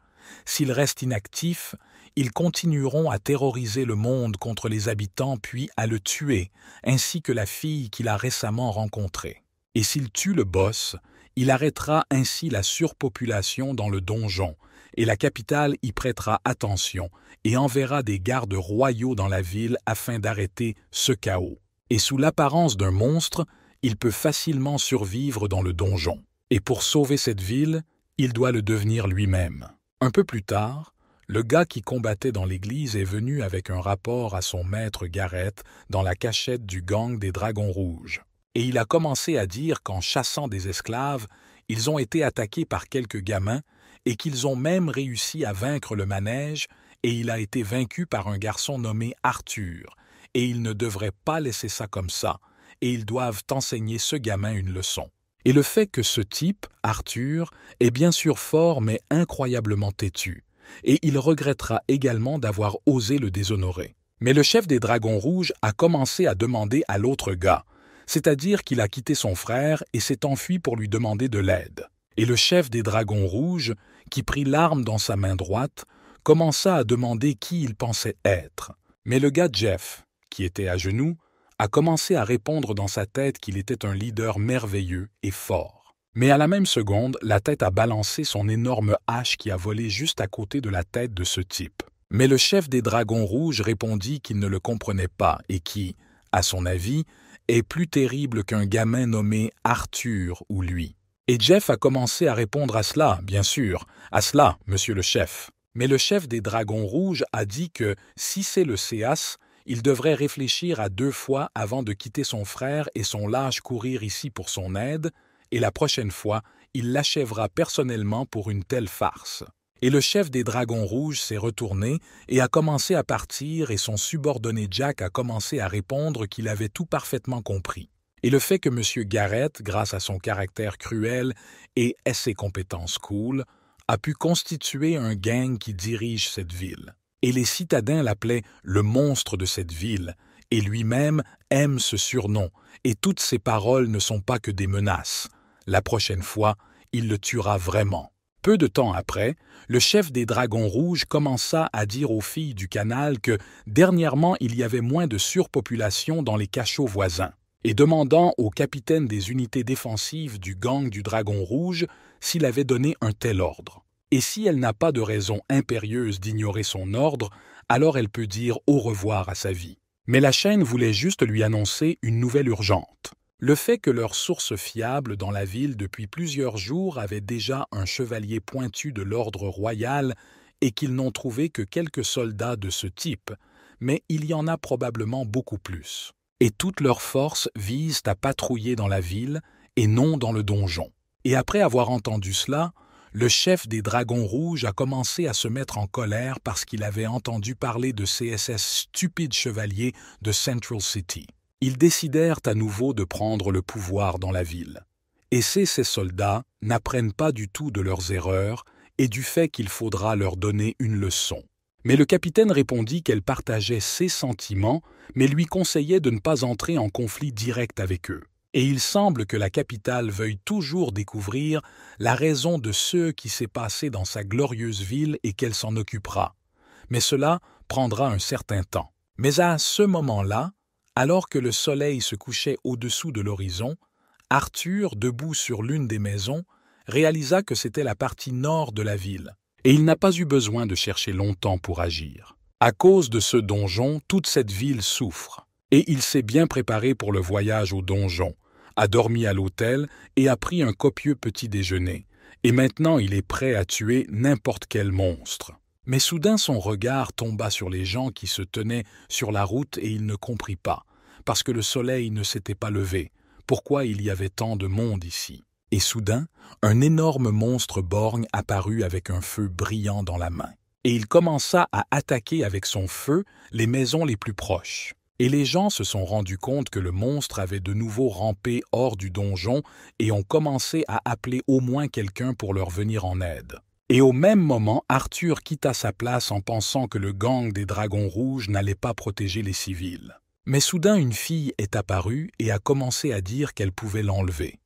S'ils restent inactifs, ils continueront à terroriser le monde contre les habitants puis à le tuer, ainsi que la fille qu'il a récemment rencontrée. Et s'il tue le boss, il arrêtera ainsi la surpopulation dans le donjon, et la capitale y prêtera attention et enverra des gardes royaux dans la ville afin d'arrêter ce chaos. Et sous l'apparence d'un monstre, il peut facilement survivre dans le donjon. Et pour sauver cette ville, il doit le devenir lui-même. Un peu plus tard, le gars qui combattait dans l'église est venu avec un rapport à son maître Garrett dans la cachette du gang des Dragons Rouges. Et il a commencé à dire qu'en chassant des esclaves, ils ont été attaqués par quelques gamins et qu'ils ont même réussi à vaincre le manège, et il a été vaincu par un garçon nommé Arthur, et ils ne devraient pas laisser ça comme ça, et ils doivent enseigner ce gamin une leçon. Et le fait que ce type, Arthur, est bien sûr fort mais incroyablement têtu, et il regrettera également d'avoir osé le déshonorer. Mais le chef des Dragons Rouges a commencé à demander à l'autre gars, c'est-à-dire qu'il a quitté son frère et s'est enfui pour lui demander de l'aide. Et le chef des Dragons Rouges, qui prit l'arme dans sa main droite, commença à demander qui il pensait être. Mais le gars Jeff, qui était à genoux, a commencé à répondre dans sa tête qu'il était un leader merveilleux et fort. Mais à la même seconde, la tête a balancé son énorme hache qui a volé juste à côté de la tête de ce type. Mais le chef des Dragons Rouges répondit qu'il ne le comprenait pas et qui, à son avis, est plus terrible qu'un gamin nommé Arthur ou lui. Et Jeff a commencé à répondre à cela, bien sûr, à cela, monsieur le chef. Mais le chef des Dragons Rouges a dit que, si c'est le CEAS, il devrait réfléchir à 2 fois avant de quitter son frère et son lâche courir ici pour son aide, et la prochaine fois, il l'achèvera personnellement pour une telle farce. Et le chef des Dragons Rouges s'est retourné et a commencé à partir, et son subordonné Jack a commencé à répondre qu'il avait tout parfaitement compris. Et le fait que M. Garrett, grâce à son caractère cruel et ses compétences cool, a pu constituer un gang qui dirige cette ville. Et les citadins l'appelaient le monstre de cette ville, et lui-même aime ce surnom, et toutes ses paroles ne sont pas que des menaces. La prochaine fois, il le tuera vraiment. Peu de temps après, le chef des Dragons Rouges commença à dire aux filles du canal que, dernièrement, il y avait moins de surpopulation dans les cachots voisins, et demandant au capitaine des unités défensives du gang du Dragon Rouge s'il avait donné un tel ordre. Et si elle n'a pas de raison impérieuse d'ignorer son ordre, alors elle peut dire au revoir à sa vie. Mais la chaîne voulait juste lui annoncer une nouvelle urgente. Le fait que leur source fiable dans la ville depuis plusieurs jours avait déjà un chevalier pointu de l'ordre royal et qu'ils n'ont trouvé que quelques soldats de ce type, mais il y en a probablement beaucoup plus. Et toutes leurs forces visent à patrouiller dans la ville et non dans le donjon. Et après avoir entendu cela, le chef des Dragons Rouges a commencé à se mettre en colère parce qu'il avait entendu parler de ces stupides chevaliers de Central City. Ils décidèrent à nouveau de prendre le pouvoir dans la ville. Et ces soldats n'apprennent pas du tout de leurs erreurs et du fait qu'il faudra leur donner une leçon. Mais le capitaine répondit qu'elle partageait ses sentiments, mais lui conseillait de ne pas entrer en conflit direct avec eux. Et il semble que la capitale veuille toujours découvrir la raison de ce qui s'est passé dans sa glorieuse ville et qu'elle s'en occupera. Mais cela prendra un certain temps. Mais à ce moment-là, alors que le soleil se couchait au-dessous de l'horizon, Arthur, debout sur l'une des maisons, réalisa que c'était la partie nord de la ville, et il n'a pas eu besoin de chercher longtemps pour agir. À cause de ce donjon, toute cette ville souffre, et il s'est bien préparé pour le voyage au donjon, a dormi à l'hôtel et a pris un copieux petit déjeuner, et maintenant il est prêt à tuer n'importe quel monstre. Mais soudain son regard tomba sur les gens qui se tenaient sur la route et il ne comprit pas, parce que le soleil ne s'était pas levé, pourquoi il y avait tant de monde ici. Et soudain, un énorme monstre borgne apparut avec un feu brillant dans la main. Et il commença à attaquer avec son feu les maisons les plus proches. Et les gens se sont rendus compte que le monstre avait de nouveau rampé hors du donjon et ont commencé à appeler au moins quelqu'un pour leur venir en aide. Et au même moment, Arthur quitta sa place en pensant que le gang des Dragons Rouges n'allait pas protéger les civils. Mais soudain, une fille est apparue et a commencé à dire qu'elle pouvait l'enlever.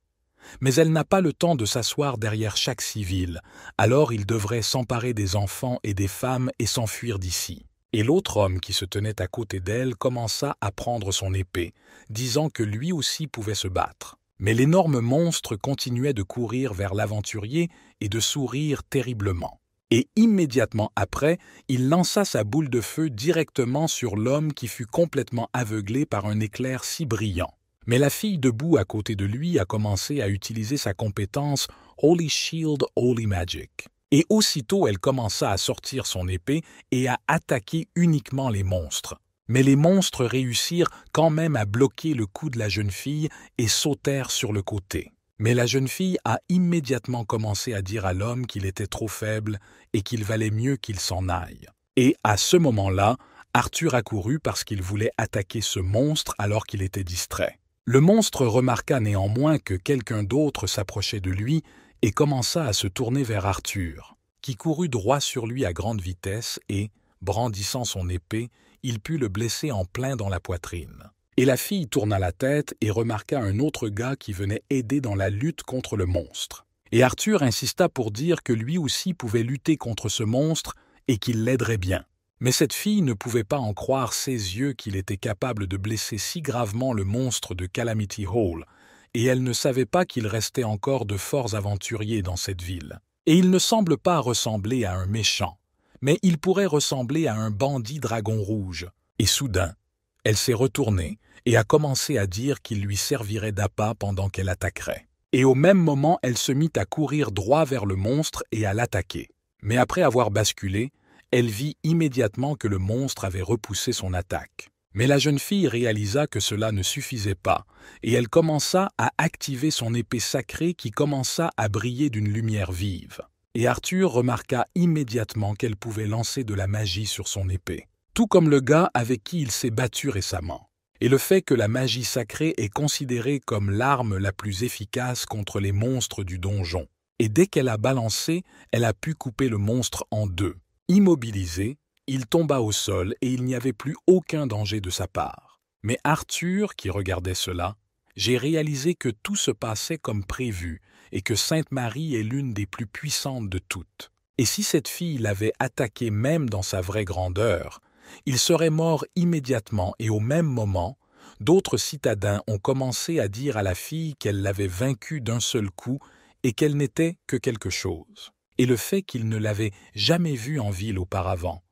Mais elle n'a pas le temps de s'asseoir derrière chaque civil, alors il devrait s'emparer des enfants et des femmes et s'enfuir d'ici. » Et l'autre homme qui se tenait à côté d'elle commença à prendre son épée, disant que lui aussi pouvait se battre. Mais l'énorme monstre continuait de courir vers l'aventurier et de sourire terriblement. Et immédiatement après, il lança sa boule de feu directement sur l'homme qui fut complètement aveuglé par un éclair si brillant. Mais la fille debout à côté de lui a commencé à utiliser sa compétence Holy Shield, Holy Magic. Et aussitôt elle commença à sortir son épée et à attaquer uniquement les monstres. Mais les monstres réussirent quand même à bloquer le coup de la jeune fille et sautèrent sur le côté. Mais la jeune fille a immédiatement commencé à dire à l'homme qu'il était trop faible et qu'il valait mieux qu'il s'en aille. Et à ce moment-là, Arthur accourut parce qu'il voulait attaquer ce monstre alors qu'il était distrait. Le monstre remarqua néanmoins que quelqu'un d'autre s'approchait de lui et commença à se tourner vers Arthur, qui courut droit sur lui à grande vitesse et, brandissant son épée, il put le blesser en plein dans la poitrine. Et la fille tourna la tête et remarqua un autre gars qui venait aider dans la lutte contre le monstre. Et Arthur insista pour dire que lui aussi pouvait lutter contre ce monstre et qu'il l'aiderait bien. Mais cette fille ne pouvait pas en croire ses yeux qu'il était capable de blesser si gravement le monstre de Calamity Hall, et elle ne savait pas qu'il restait encore de forts aventuriers dans cette ville. Et il ne semble pas ressembler à un méchant, mais il pourrait ressembler à un bandit dragon rouge. Et soudain, elle s'est retournée et a commencé à dire qu'il lui servirait d'appât pendant qu'elle attaquerait. Et au même moment, elle se mit à courir droit vers le monstre et à l'attaquer. Mais après avoir basculé, elle vit immédiatement que le monstre avait repoussé son attaque. Mais la jeune fille réalisa que cela ne suffisait pas, et elle commença à activer son épée sacrée qui commença à briller d'une lumière vive. Et Arthur remarqua immédiatement qu'elle pouvait lancer de la magie sur son épée, tout comme le gars avec qui il s'est battu récemment. Et le fait que la magie sacrée est considérée comme l'arme la plus efficace contre les monstres du donjon. Et dès qu'elle a balancé, elle a pu couper le monstre en deux. Immobilisé, il tomba au sol et il n'y avait plus aucun danger de sa part. Mais Arthur, qui regardait cela, j'ai réalisé que tout se passait comme prévu et que Sainte Marie est l'une des plus puissantes de toutes. Et si cette fille l'avait attaqué même dans sa vraie grandeur, il serait mort immédiatement et au même moment, d'autres citadins ont commencé à dire à la fille qu'elle l'avait vaincue d'un seul coup et qu'elle n'était que quelque chose. Et le fait qu'ils ne l'avaient jamais vue en ville auparavant.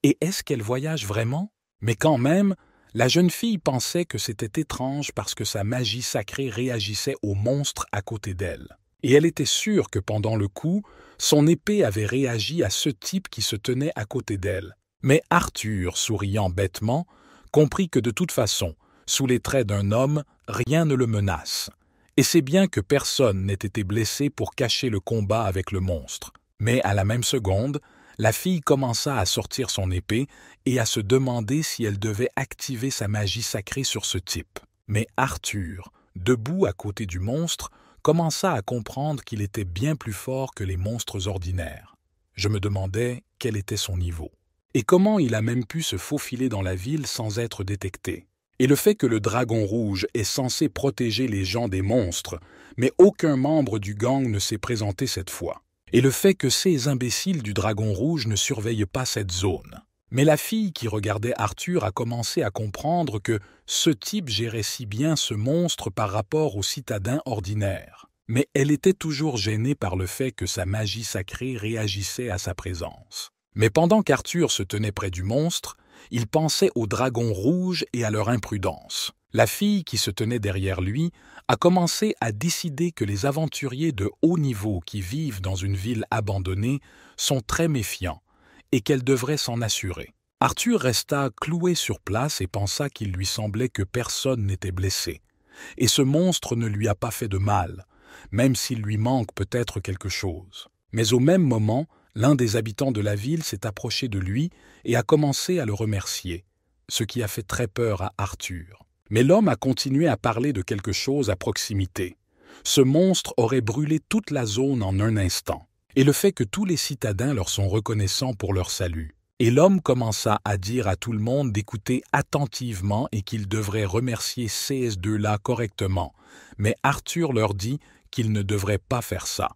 Et est-ce qu'elle voyage vraiment? Mais quand même, la jeune fille pensait que c'était étrange parce que sa magie sacrée réagissait au monstre à côté d'elle. Et elle était sûre que pendant le coup, son épée avait réagi à ce type qui se tenait à côté d'elle. Mais Arthur, souriant bêtement, comprit que de toute façon, sous les traits d'un homme, rien ne le menace. Et c'est bien que personne n'ait été blessé pour cacher le combat avec le monstre. Mais à la même seconde, la fille commença à sortir son épée et à se demander si elle devait activer sa magie sacrée sur ce type. Mais Arthur, debout à côté du monstre, commença à comprendre qu'il était bien plus fort que les monstres ordinaires. Je me demandais quel était son niveau. Et comment il a même pu se faufiler dans la ville sans être détecté. Et le fait que le dragon rouge est censé protéger les gens des monstres, mais aucun membre du gang ne s'est présenté cette fois. Et le fait que ces imbéciles du dragon rouge ne surveillent pas cette zone. Mais la fille qui regardait Arthur a commencé à comprendre que ce type gérait si bien ce monstre par rapport aux citadins ordinaires. Mais elle était toujours gênée par le fait que sa magie sacrée réagissait à sa présence. Mais pendant qu'Arthur se tenait près du monstre, il pensait aux dragons rouges et à leur imprudence. La fille qui se tenait derrière lui a commencé à décider que les aventuriers de haut niveau qui vivent dans une ville abandonnée sont très méfiants et qu'elle devrait s'en assurer. Arthur resta cloué sur place et pensa qu'il lui semblait que personne n'était blessé. Et ce monstre ne lui a pas fait de mal, même s'il lui manque peut-être quelque chose. Mais au même moment, l'un des habitants de la ville s'est approché de lui et a commencé à le remercier, ce qui a fait très peur à Arthur. Mais l'homme a continué à parler de quelque chose à proximité. Ce monstre aurait brûlé toute la zone en un instant, et le fait que tous les citadins leur sont reconnaissants pour leur salut. Et l'homme commença à dire à tout le monde d'écouter attentivement et qu'ils devraient remercier ces deux-là correctement. Mais Arthur leur dit qu'ils ne devraient pas faire ça.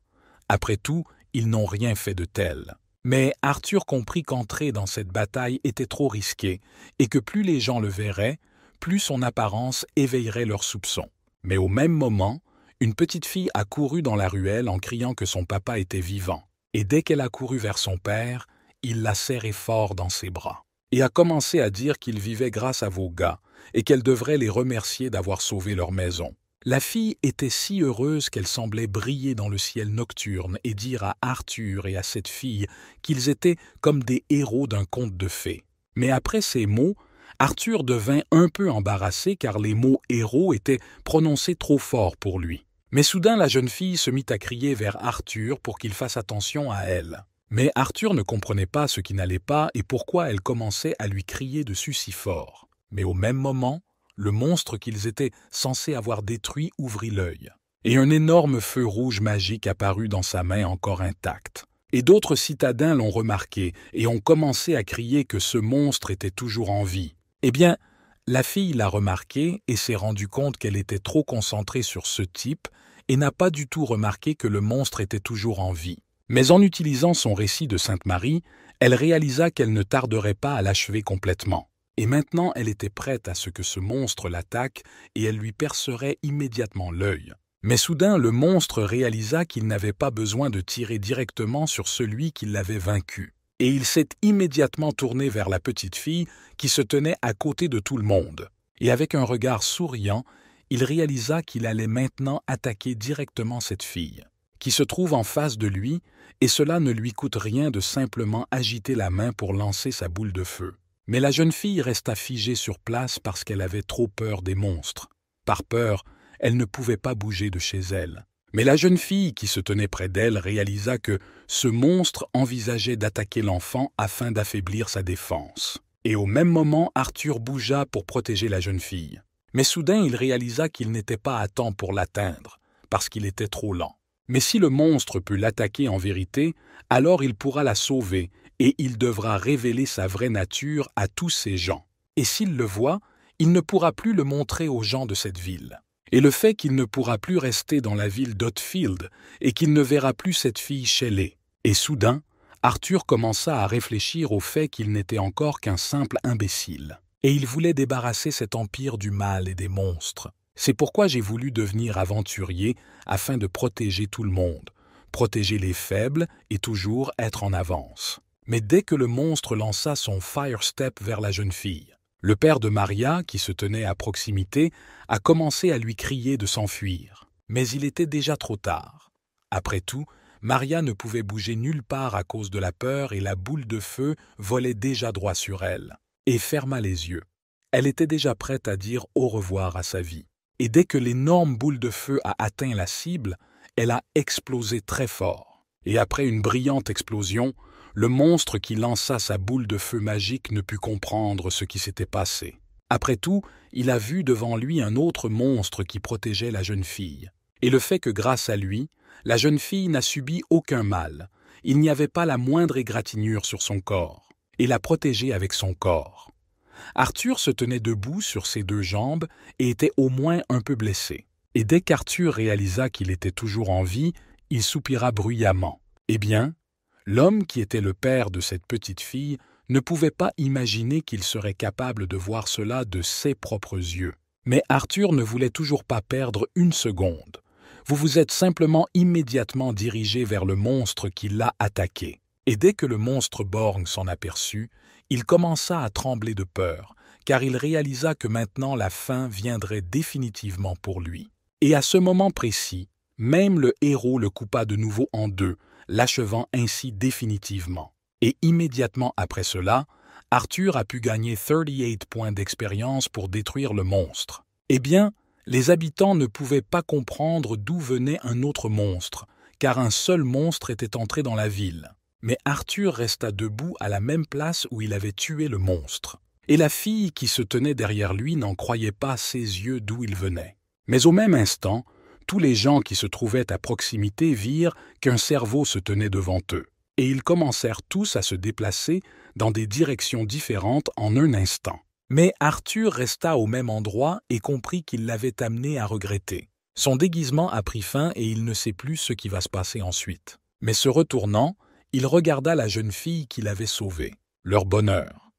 Après tout, ils n'ont rien fait de tel. Mais Arthur comprit qu'entrer dans cette bataille était trop risqué et que plus les gens le verraient, plus son apparence éveillerait leurs soupçons. Mais au même moment, une petite fille a couru dans la ruelle en criant que son papa était vivant. Et dès qu'elle a couru vers son père, il l'a serré fort dans ses bras et a commencé à dire qu'il vivait grâce à vos gars et qu'elle devrait les remercier d'avoir sauvé leur maison. La fille était si heureuse qu'elle semblait briller dans le ciel nocturne et dire à Arthur et à cette fille qu'ils étaient comme des héros d'un conte de fées. Mais après ces mots, Arthur devint un peu embarrassé car les mots « héros » étaient prononcés trop fort pour lui. Mais soudain, la jeune fille se mit à crier vers Arthur pour qu'il fasse attention à elle. Mais Arthur ne comprenait pas ce qui n'allait pas et pourquoi elle commençait à lui crier dessus si fort. Mais au même moment, le monstre qu'ils étaient censés avoir détruit ouvrit l'œil. Et un énorme feu rouge magique apparut dans sa main encore intacte. Et d'autres citadins l'ont remarqué et ont commencé à crier que ce monstre était toujours en vie. Eh bien, la fille l'a remarqué et s'est rendue compte qu'elle était trop concentrée sur ce type et n'a pas du tout remarqué que le monstre était toujours en vie. Mais en utilisant son récit de Sainte Marie, elle réalisa qu'elle ne tarderait pas à l'achever complètement. Et maintenant, elle était prête à ce que ce monstre l'attaque et elle lui percerait immédiatement l'œil. Mais soudain, le monstre réalisa qu'il n'avait pas besoin de tirer directement sur celui qui l'avait vaincu. Et il s'est immédiatement tourné vers la petite fille qui se tenait à côté de tout le monde. Et avec un regard souriant, il réalisa qu'il allait maintenant attaquer directement cette fille, qui se trouve en face de lui, et cela ne lui coûte rien de simplement agiter la main pour lancer sa boule de feu. Mais la jeune fille resta figée sur place parce qu'elle avait trop peur des monstres. Par peur, elle ne pouvait pas bouger de chez elle. Mais la jeune fille qui se tenait près d'elle réalisa que ce monstre envisageait d'attaquer l'enfant afin d'affaiblir sa défense. Et au même moment, Arthur bougea pour protéger la jeune fille. Mais soudain, il réalisa qu'il n'était pas à temps pour l'atteindre, parce qu'il était trop lent. Mais si le monstre peut l'attaquer en vérité, alors il pourra la sauver et il devra révéler sa vraie nature à tous ces gens. Et s'il le voit, il ne pourra plus le montrer aux gens de cette ville. Et le fait qu'il ne pourra plus rester dans la ville d'Otfield et qu'il ne verra plus cette fille Shelley. Et soudain, Arthur commença à réfléchir au fait qu'il n'était encore qu'un simple imbécile. Et il voulait débarrasser cet empire du mal et des monstres. C'est pourquoi j'ai voulu devenir aventurier afin de protéger tout le monde, protéger les faibles et toujours être en avance. Mais dès que le monstre lança son Fire Step vers la jeune fille, le père de Maria, qui se tenait à proximité, a commencé à lui crier de s'enfuir. Mais il était déjà trop tard. Après tout, Maria ne pouvait bouger nulle part à cause de la peur et la boule de feu volait déjà droit sur elle, et ferma les yeux. Elle était déjà prête à dire au revoir à sa vie. Et dès que l'énorme boule de feu a atteint la cible, elle a explosé très fort. Et après une brillante explosion, le monstre qui lança sa boule de feu magique ne put comprendre ce qui s'était passé. Après tout, il a vu devant lui un autre monstre qui protégeait la jeune fille. Et le fait que grâce à lui, la jeune fille n'a subi aucun mal. Il n'y avait pas la moindre égratignure sur son corps. Et l'a protégée avec son corps. Arthur se tenait debout sur ses deux jambes et était au moins un peu blessé. Et dès qu'Arthur réalisa qu'il était toujours en vie, il soupira bruyamment. Eh bien, l'homme qui était le père de cette petite fille ne pouvait pas imaginer qu'il serait capable de voir cela de ses propres yeux. Mais Arthur ne voulait toujours pas perdre une seconde. Vous vous êtes simplement immédiatement dirigé vers le monstre qui l'a attaqué. Et dès que le monstre borgne s'en aperçut, il commença à trembler de peur, car il réalisa que maintenant la fin viendrait définitivement pour lui. Et à ce moment précis, même le héros le coupa de nouveau en deux, l'achevant ainsi définitivement. Et immédiatement après cela, Arthur a pu gagner 38 points d'expérience pour détruire le monstre. Eh bien, les habitants ne pouvaient pas comprendre d'où venait un autre monstre, car un seul monstre était entré dans la ville. Mais Arthur resta debout à la même place où il avait tué le monstre. Et la fille qui se tenait derrière lui n'en croyait pas ses yeux d'où il venait. Mais au même instant, tous les gens qui se trouvaient à proximité virent qu'un cerveau se tenait devant eux. Et ils commencèrent tous à se déplacer dans des directions différentes en un instant. Mais Arthur resta au même endroit et comprit qu'il l'avait amené à regretter. Son déguisement a pris fin et il ne sait plus ce qui va se passer ensuite. Mais se retournant, il regarda la jeune fille qu'il avait sauvée. Leur bonheur.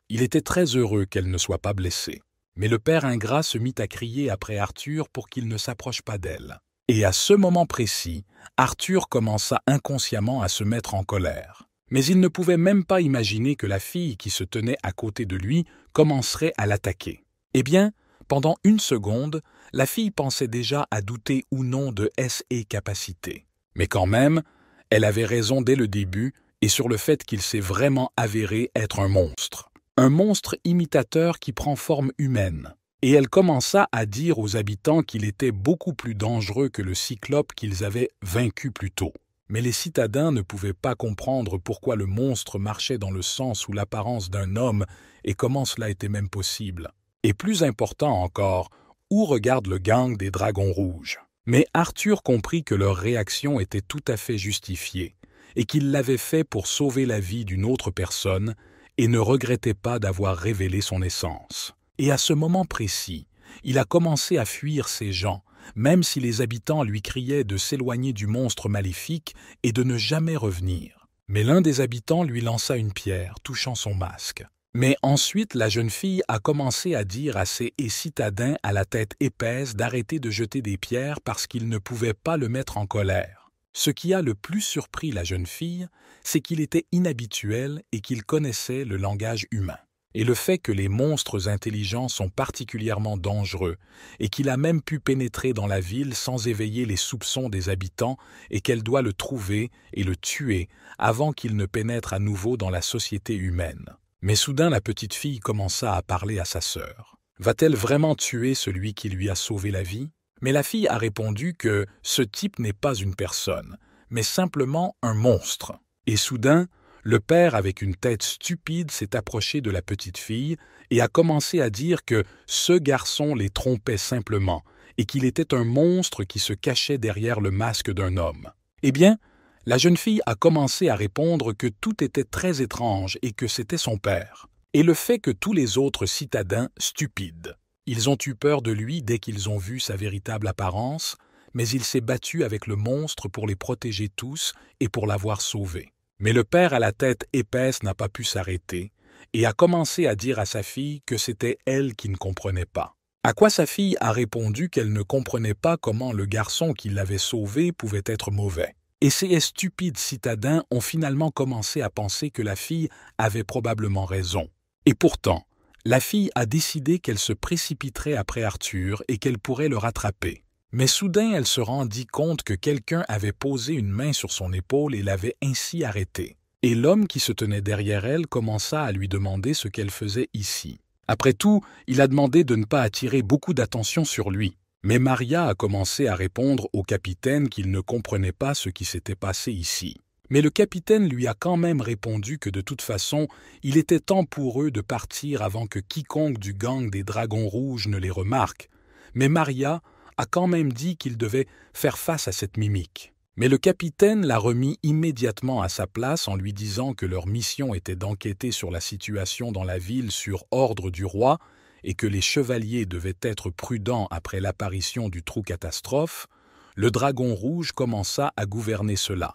Il était très heureux qu'elle ne soit pas blessée. Mais le père ingrat se mit à crier après Arthur pour qu'il ne s'approche pas d'elle. Et à ce moment précis, Arthur commença inconsciemment à se mettre en colère. Mais il ne pouvait même pas imaginer que la fille qui se tenait à côté de lui commencerait à l'attaquer. Eh bien, pendant une seconde, la fille pensait déjà à douter ou non de ses capacités. Mais quand même, elle avait raison dès le début et sur le fait qu'il s'est vraiment avéré être un monstre. Un monstre imitateur qui prend forme humaine. Et elle commença à dire aux habitants qu'il était beaucoup plus dangereux que le cyclope qu'ils avaient vaincu plus tôt. Mais les citadins ne pouvaient pas comprendre pourquoi le monstre marchait dans le sens ou l'apparence d'un homme et comment cela était même possible. Et plus important encore, où regarde le gang des Dragons Rouges? Mais Arthur comprit que leur réaction était tout à fait justifiée et qu'ils l'avaient fait pour sauver la vie d'une autre personne et ne regrettait pas d'avoir révélé son essence. Et à ce moment précis, il a commencé à fuir ces gens, même si les habitants lui criaient de s'éloigner du monstre maléfique et de ne jamais revenir. Mais l'un des habitants lui lança une pierre, touchant son masque. Mais ensuite, la jeune fille a commencé à dire à ses citadins à la tête épaisse d'arrêter de jeter des pierres parce qu'ils ne pouvaient pas le mettre en colère. Ce qui a le plus surpris la jeune fille, c'est qu'il était inhabituel et qu'il connaissait le langage humain. Et le fait que les monstres intelligents sont particulièrement dangereux et qu'il a même pu pénétrer dans la ville sans éveiller les soupçons des habitants et qu'elle doit le trouver et le tuer avant qu'il ne pénètre à nouveau dans la société humaine. Mais soudain, la petite fille commença à parler à sa sœur. Va-t-elle vraiment tuer celui qui lui a sauvé la vie? Mais la fille a répondu que ce type n'est pas une personne, mais simplement un monstre. Et soudain, le père, avec une tête stupide, s'est approché de la petite fille et a commencé à dire que ce garçon les trompait simplement et qu'il était un monstre qui se cachait derrière le masque d'un homme. Eh bien, la jeune fille a commencé à répondre que tout était très étrange et que c'était son père. Et le fait que tous les autres citadins stupides. Ils ont eu peur de lui dès qu'ils ont vu sa véritable apparence, mais il s'est battu avec le monstre pour les protéger tous et pour l'avoir sauvé. Mais le père à la tête épaisse n'a pas pu s'arrêter et a commencé à dire à sa fille que c'était elle qui ne comprenait pas. À quoi sa fille a répondu qu'elle ne comprenait pas comment le garçon qui l'avait sauvé pouvait être mauvais. Et ces stupides citadins ont finalement commencé à penser que la fille avait probablement raison. Et pourtant, la fille a décidé qu'elle se précipiterait après Arthur et qu'elle pourrait le rattraper. Mais soudain, elle se rendit compte que quelqu'un avait posé une main sur son épaule et l'avait ainsi arrêtée. Et l'homme qui se tenait derrière elle commença à lui demander ce qu'elle faisait ici. Après tout, il a demandé de ne pas attirer beaucoup d'attention sur lui. Mais Maria a commencé à répondre au capitaine qu'il ne comprenait pas ce qui s'était passé ici. Mais le capitaine lui a quand même répondu que de toute façon, il était temps pour eux de partir avant que quiconque du gang des Dragons Rouges ne les remarque. Mais Maria a quand même dit qu'il devait faire face à cette mimique. Mais le capitaine l'a remis immédiatement à sa place en lui disant que leur mission était d'enquêter sur la situation dans la ville sur ordre du roi et que les chevaliers devaient être prudents après l'apparition du trou catastrophe. Le Dragon Rouge commença à gouverner cela.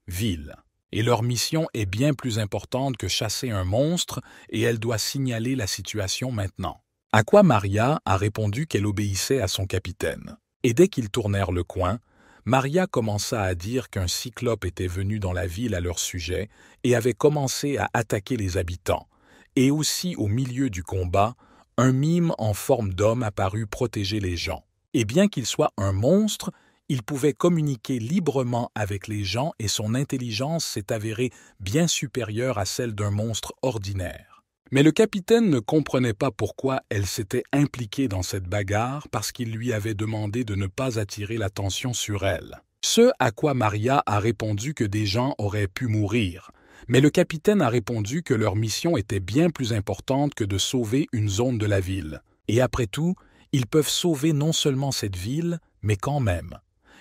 Ville. Et leur mission est bien plus importante que chasser un monstre et elle doit signaler la situation maintenant. À quoi Maria a répondu qu'elle obéissait à son capitaine. Et dès qu'ils tournèrent le coin, Maria commença à dire qu'un cyclope était venu dans la ville à leur sujet et avait commencé à attaquer les habitants. Et aussi au milieu du combat, un mime en forme d'homme apparut protéger les gens. Et bien qu'il soit un monstre, il pouvait communiquer librement avec les gens et son intelligence s'est avérée bien supérieure à celle d'un monstre ordinaire. Mais le capitaine ne comprenait pas pourquoi elle s'était impliquée dans cette bagarre parce qu'il lui avait demandé de ne pas attirer l'attention sur elle. Ce à quoi Maria a répondu que des gens auraient pu mourir. Mais le capitaine a répondu que leur mission était bien plus importante que de sauver une zone de la ville. Et après tout, ils peuvent sauver non seulement cette ville, mais quand même.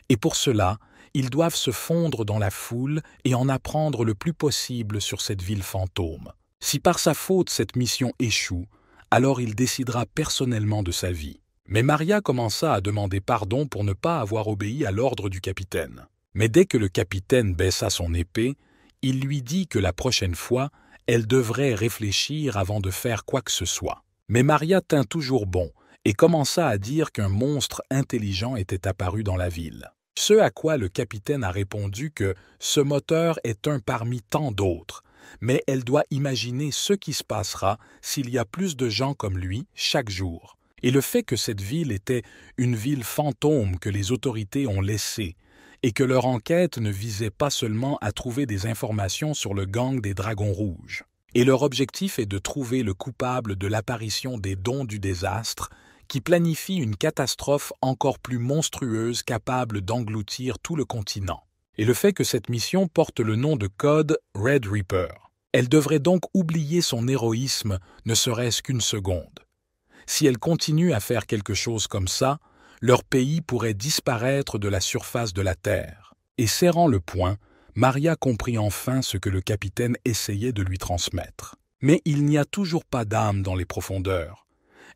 Et pour cela, ils doivent se fondre dans la foule et en apprendre le plus possible sur cette ville fantôme. Si par sa faute cette mission échoue, alors il décidera personnellement de sa vie. Mais Maria commença à demander pardon pour ne pas avoir obéi à l'ordre du capitaine. Mais dès que le capitaine baissa son épée, il lui dit que la prochaine fois, elle devrait réfléchir avant de faire quoi que ce soit. Mais Maria tint toujours bon et commença à dire qu'un monstre intelligent était apparu dans la ville. Ce à quoi le capitaine a répondu que ce moteur est un parmi tant d'autres, mais elle doit imaginer ce qui se passera s'il y a plus de gens comme lui chaque jour. Et le fait que cette ville était une ville fantôme que les autorités ont laissée, et que leur enquête ne visait pas seulement à trouver des informations sur le gang des Dragons Rouges. Et leur objectif est de trouver le coupable de l'apparition des dons du désastre, qui planifie une catastrophe encore plus monstrueuse capable d'engloutir tout le continent. Et le fait que cette mission porte le nom de code Red Reaper. Elle devrait donc oublier son héroïsme ne serait-ce qu'une seconde. Si elle continue à faire quelque chose comme ça, leur pays pourrait disparaître de la surface de la Terre. Et serrant le poing, Maria comprit enfin ce que le capitaine essayait de lui transmettre. Mais il n'y a toujours pas d'âme dans les profondeurs.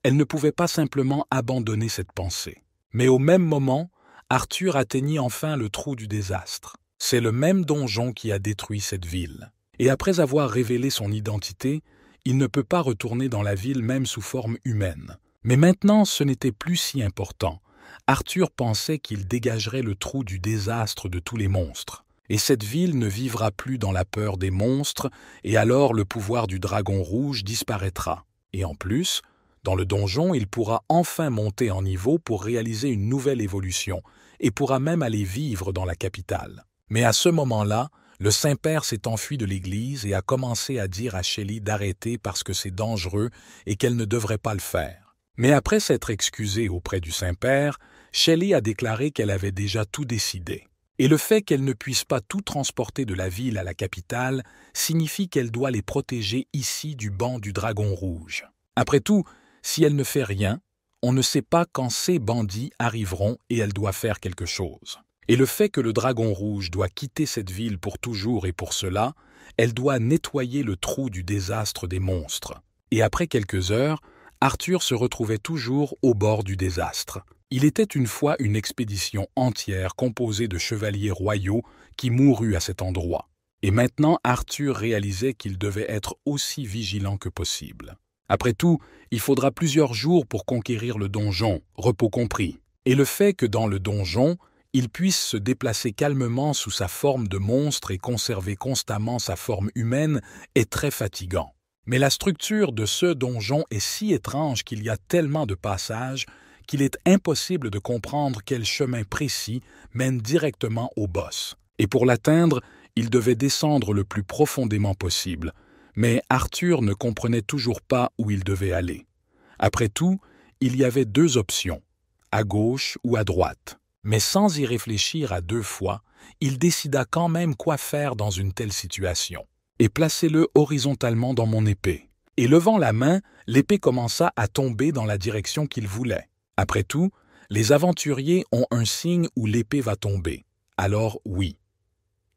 Elle ne pouvait pas simplement abandonner cette pensée. Mais au même moment, Arthur atteignit enfin le trou du désastre. C'est le même donjon qui a détruit cette ville. Et après avoir révélé son identité, il ne peut pas retourner dans la ville même sous forme humaine. Mais maintenant, ce n'était plus si important. Arthur pensait qu'il dégagerait le trou du désastre de tous les monstres. Et cette ville ne vivra plus dans la peur des monstres, et alors le pouvoir du dragon rouge disparaîtra. Et en plus, dans le donjon, il pourra enfin monter en niveau pour réaliser une nouvelle évolution, et pourra même aller vivre dans la capitale. Mais à ce moment-là, le Saint-Père s'est enfui de l'église et a commencé à dire à Shelley d'arrêter parce que c'est dangereux et qu'elle ne devrait pas le faire. Mais après s'être excusée auprès du Saint-Père, Shelley a déclaré qu'elle avait déjà tout décidé. Et le fait qu'elle ne puisse pas tout transporter de la ville à la capitale signifie qu'elle doit les protéger ici du banc du Dragon Rouge. Après tout, si elle ne fait rien, on ne sait pas quand ces bandits arriveront et elle doit faire quelque chose. Et le fait que le Dragon Rouge doit quitter cette ville pour toujours et pour cela, elle doit nettoyer le trou du désastre des monstres. Et après quelques heures, Arthur se retrouvait toujours au bord du désastre. Il était une fois une expédition entière composée de chevaliers royaux qui mourut à cet endroit. Et maintenant Arthur réalisait qu'il devait être aussi vigilant que possible. Après tout, il faudra plusieurs jours pour conquérir le donjon, repos compris. Et le fait que dans le donjon, il puisse se déplacer calmement sous sa forme de monstre et conserver constamment sa forme humaine est très fatigant. Mais la structure de ce donjon est si étrange qu'il y a tellement de passages qu'il est impossible de comprendre quel chemin précis mène directement au boss. Et pour l'atteindre, il devait descendre le plus profondément possible. Mais Arthur ne comprenait toujours pas où il devait aller. Après tout, il y avait deux options, à gauche ou à droite. Mais sans y réfléchir à deux fois, il décida quand même quoi faire dans une telle situation. Et placez-le horizontalement dans mon épée. Et levant la main, l'épée commença à tomber dans la direction qu'il voulait. Après tout, les aventuriers ont un signe où l'épée va tomber. Alors oui.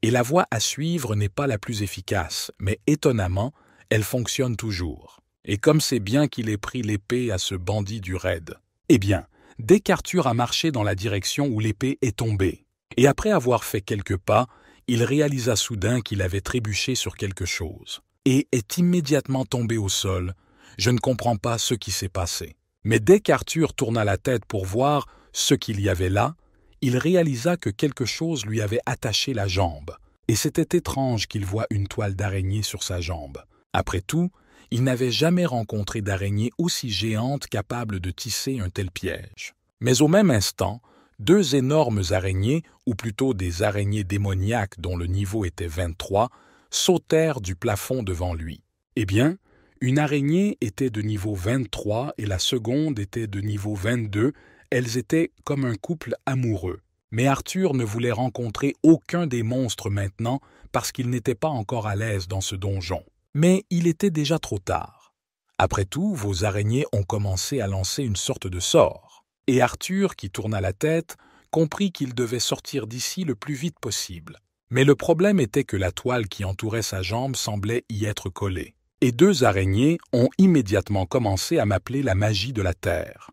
Et la voie à suivre n'est pas la plus efficace, mais étonnamment, elle fonctionne toujours. Et comme c'est bien qu'il ait pris l'épée à ce bandit du raid. Eh bien, dès qu'Arthur a marché dans la direction où l'épée est tombée, et après avoir fait quelques pas, il réalisa soudain qu'il avait trébuché sur quelque chose, et est immédiatement tombé au sol. Je ne comprends pas ce qui s'est passé. Mais dès qu'Arthur tourna la tête pour voir ce qu'il y avait là, il réalisa que quelque chose lui avait attaché la jambe, et c'était étrange qu'il voie une toile d'araignée sur sa jambe. Après tout, il n'avait jamais rencontré d'araignée aussi géante capable de tisser un tel piège. Mais au même instant, deux énormes araignées, ou plutôt des araignées démoniaques dont le niveau était 23, sautèrent du plafond devant lui. Eh bien, une araignée était de niveau 23 et la seconde était de niveau 22, elles étaient comme un couple amoureux. Mais Arthur ne voulait rencontrer aucun des monstres maintenant parce qu'il n'était pas encore à l'aise dans ce donjon. Mais il était déjà trop tard. Après tout, vos araignées ont commencé à lancer une sorte de sort. Et Arthur, qui tourna la tête, comprit qu'il devait sortir d'ici le plus vite possible. Mais le problème était que la toile qui entourait sa jambe semblait y être collée. Et deux araignées ont immédiatement commencé à m'appeler la magie de la terre.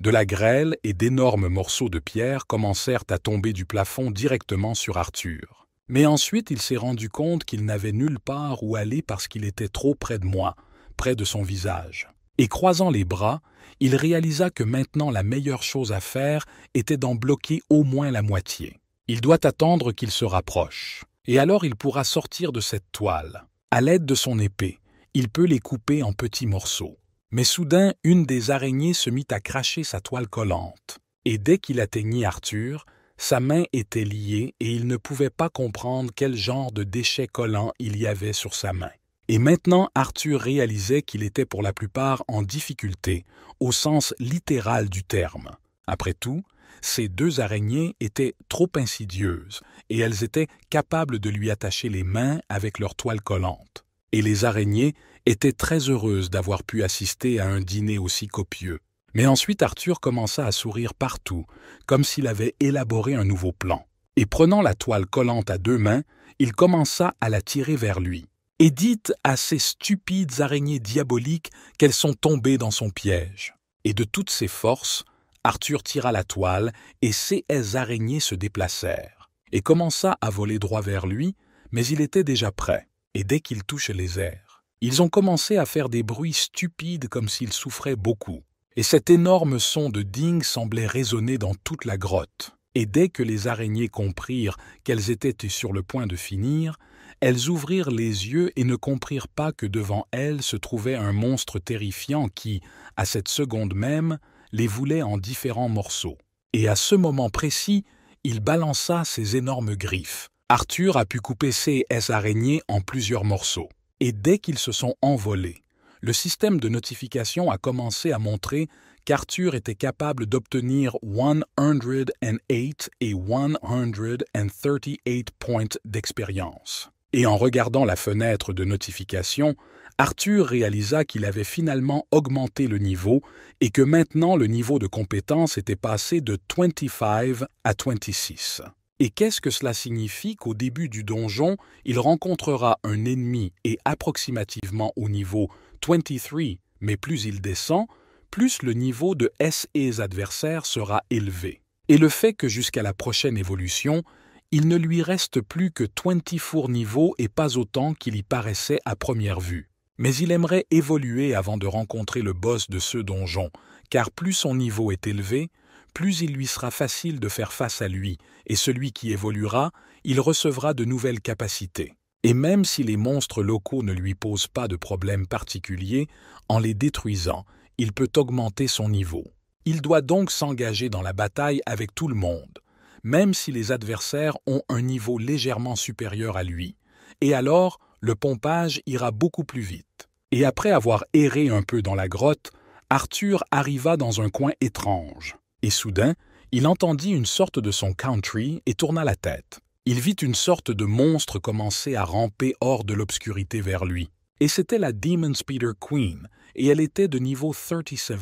De la grêle et d'énormes morceaux de pierre commencèrent à tomber du plafond directement sur Arthur. Mais ensuite il s'est rendu compte qu'il n'avait nulle part où aller parce qu'il était trop près de moi, près de son visage. Et croisant les bras, il réalisa que maintenant la meilleure chose à faire était d'en bloquer au moins la moitié. Il doit attendre qu'il se rapproche. Et alors il pourra sortir de cette toile. À l'aide de son épée, il peut les couper en petits morceaux. Mais soudain, une des araignées se mit à cracher sa toile collante. Et dès qu'il atteignit Arthur, sa main était liée et il ne pouvait pas comprendre quel genre de déchet collant il y avait sur sa main. Et maintenant, Arthur réalisait qu'il était pour la plupart en difficulté, au sens littéral du terme. Après tout, ces deux araignées étaient trop insidieuses et elles étaient capables de lui attacher les mains avec leur toile collante. Et les araignées étaient très heureuses d'avoir pu assister à un dîner aussi copieux. Mais ensuite Arthur commença à sourire partout, comme s'il avait élaboré un nouveau plan. Et prenant la toile collante à deux mains, il commença à la tirer vers lui. Et dites à ces stupides araignées diaboliques qu'elles sont tombées dans son piège. Et de toutes ses forces, Arthur tira la toile et ces araignées se déplacèrent. Et commença à voler droit vers lui, mais il était déjà prêt. Et dès qu'il touche les airs, ils ont commencé à faire des bruits stupides comme s'ils souffraient beaucoup. Et cet énorme son de ding semblait résonner dans toute la grotte. Et dès que les araignées comprirent qu'elles étaient sur le point de finir, elles ouvrirent les yeux et ne comprirent pas que devant elles se trouvait un monstre terrifiant qui, à cette seconde même, les voulait en différents morceaux. Et à ce moment précis, il balança ses énormes griffes. Arthur a pu couper ces araignées en plusieurs morceaux. Et dès qu'ils se sont envolés, le système de notification a commencé à montrer qu'Arthur était capable d'obtenir 108 et 138 points d'expérience. Et en regardant la fenêtre de notification, Arthur réalisa qu'il avait finalement augmenté le niveau et que maintenant le niveau de compétence était passé de 25 à 26. Et qu'est-ce que cela signifie qu'au début du donjon, il rencontrera un ennemi et approximativement au niveau 23, mais plus il descend, plus le niveau de ses adversaires sera élevé. Et le fait que jusqu'à la prochaine évolution, il ne lui reste plus que 24 niveaux et pas autant qu'il y paraissait à première vue. Mais il aimerait évoluer avant de rencontrer le boss de ce donjon, car plus son niveau est élevé, plus il lui sera facile de faire face à lui, et celui qui évoluera, il recevra de nouvelles capacités. Et même si les monstres locaux ne lui posent pas de problème particulier, en les détruisant, il peut augmenter son niveau. Il doit donc s'engager dans la bataille avec tout le monde, même si les adversaires ont un niveau légèrement supérieur à lui. Et alors, le pompage ira beaucoup plus vite. Et après avoir erré un peu dans la grotte, Arthur arriva dans un coin étrange. Et soudain, il entendit une sorte de son country et tourna la tête. Il vit une sorte de monstre commencer à ramper hors de l'obscurité vers lui. Et c'était la Demon Speeder Queen, et elle était de niveau 37.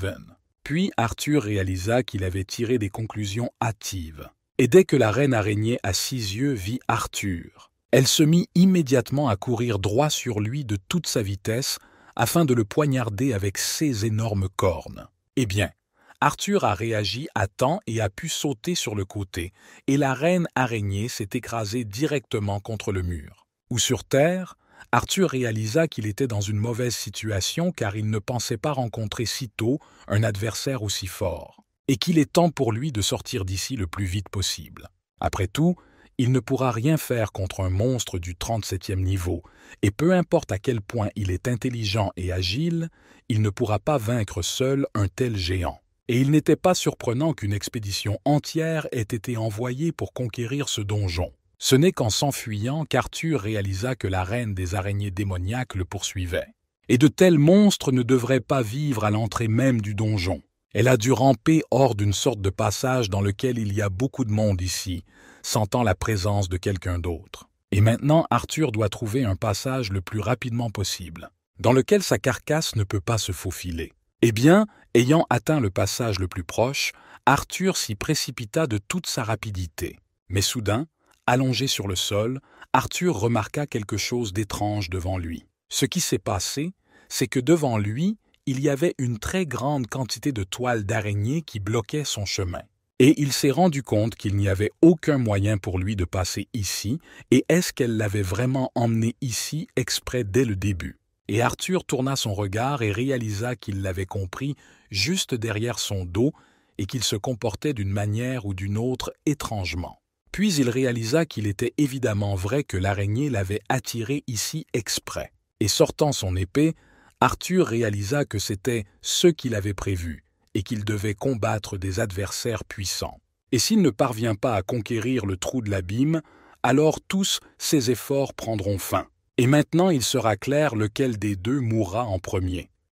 Puis Arthur réalisa qu'il avait tiré des conclusions hâtives. Et dès que la reine araignée à 6 yeux vit Arthur, elle se mit immédiatement à courir droit sur lui de toute sa vitesse afin de le poignarder avec ses énormes cornes. Eh bien, Arthur a réagi à temps et a pu sauter sur le côté, et la reine araignée s'est écrasée directement contre le mur. Ou sur terre, Arthur réalisa qu'il était dans une mauvaise situation car il ne pensait pas rencontrer si tôt un adversaire aussi fort, et qu'il est temps pour lui de sortir d'ici le plus vite possible. Après tout, il ne pourra rien faire contre un monstre du 37e niveau, et peu importe à quel point il est intelligent et agile, il ne pourra pas vaincre seul un tel géant. Et il n'était pas surprenant qu'une expédition entière ait été envoyée pour conquérir ce donjon. Ce n'est qu'en s'enfuyant qu'Arthur réalisa que la reine des araignées démoniaques le poursuivait. Et de tels monstres ne devraient pas vivre à l'entrée même du donjon. Elle a dû ramper hors d'une sorte de passage dans lequel il y a beaucoup de monde ici, sentant la présence de quelqu'un d'autre. Et maintenant, Arthur doit trouver un passage le plus rapidement possible, dans lequel sa carcasse ne peut pas se faufiler. Eh bien, ayant atteint le passage le plus proche, Arthur s'y précipita de toute sa rapidité. Mais soudain, allongé sur le sol, Arthur remarqua quelque chose d'étrange devant lui. Ce qui s'est passé, c'est que devant lui, il y avait une très grande quantité de toiles d'araignée qui bloquaient son chemin. Et il s'est rendu compte qu'il n'y avait aucun moyen pour lui de passer ici, et est-ce qu'elle l'avait vraiment emmené ici exprès dès le début? Et Arthur tourna son regard et réalisa qu'il l'avait compris juste derrière son dos et qu'il se comportait d'une manière ou d'une autre étrangement. Puis il réalisa qu'il était évidemment vrai que l'araignée l'avait attiré ici exprès. Et sortant son épée, Arthur réalisa que c'était ce qu'il avait prévu et qu'il devait combattre des adversaires puissants. Et s'il ne parvient pas à conquérir le trou de l'abîme, alors tous ses efforts prendront fin. Et maintenant il sera clair lequel des deux mourra en premier.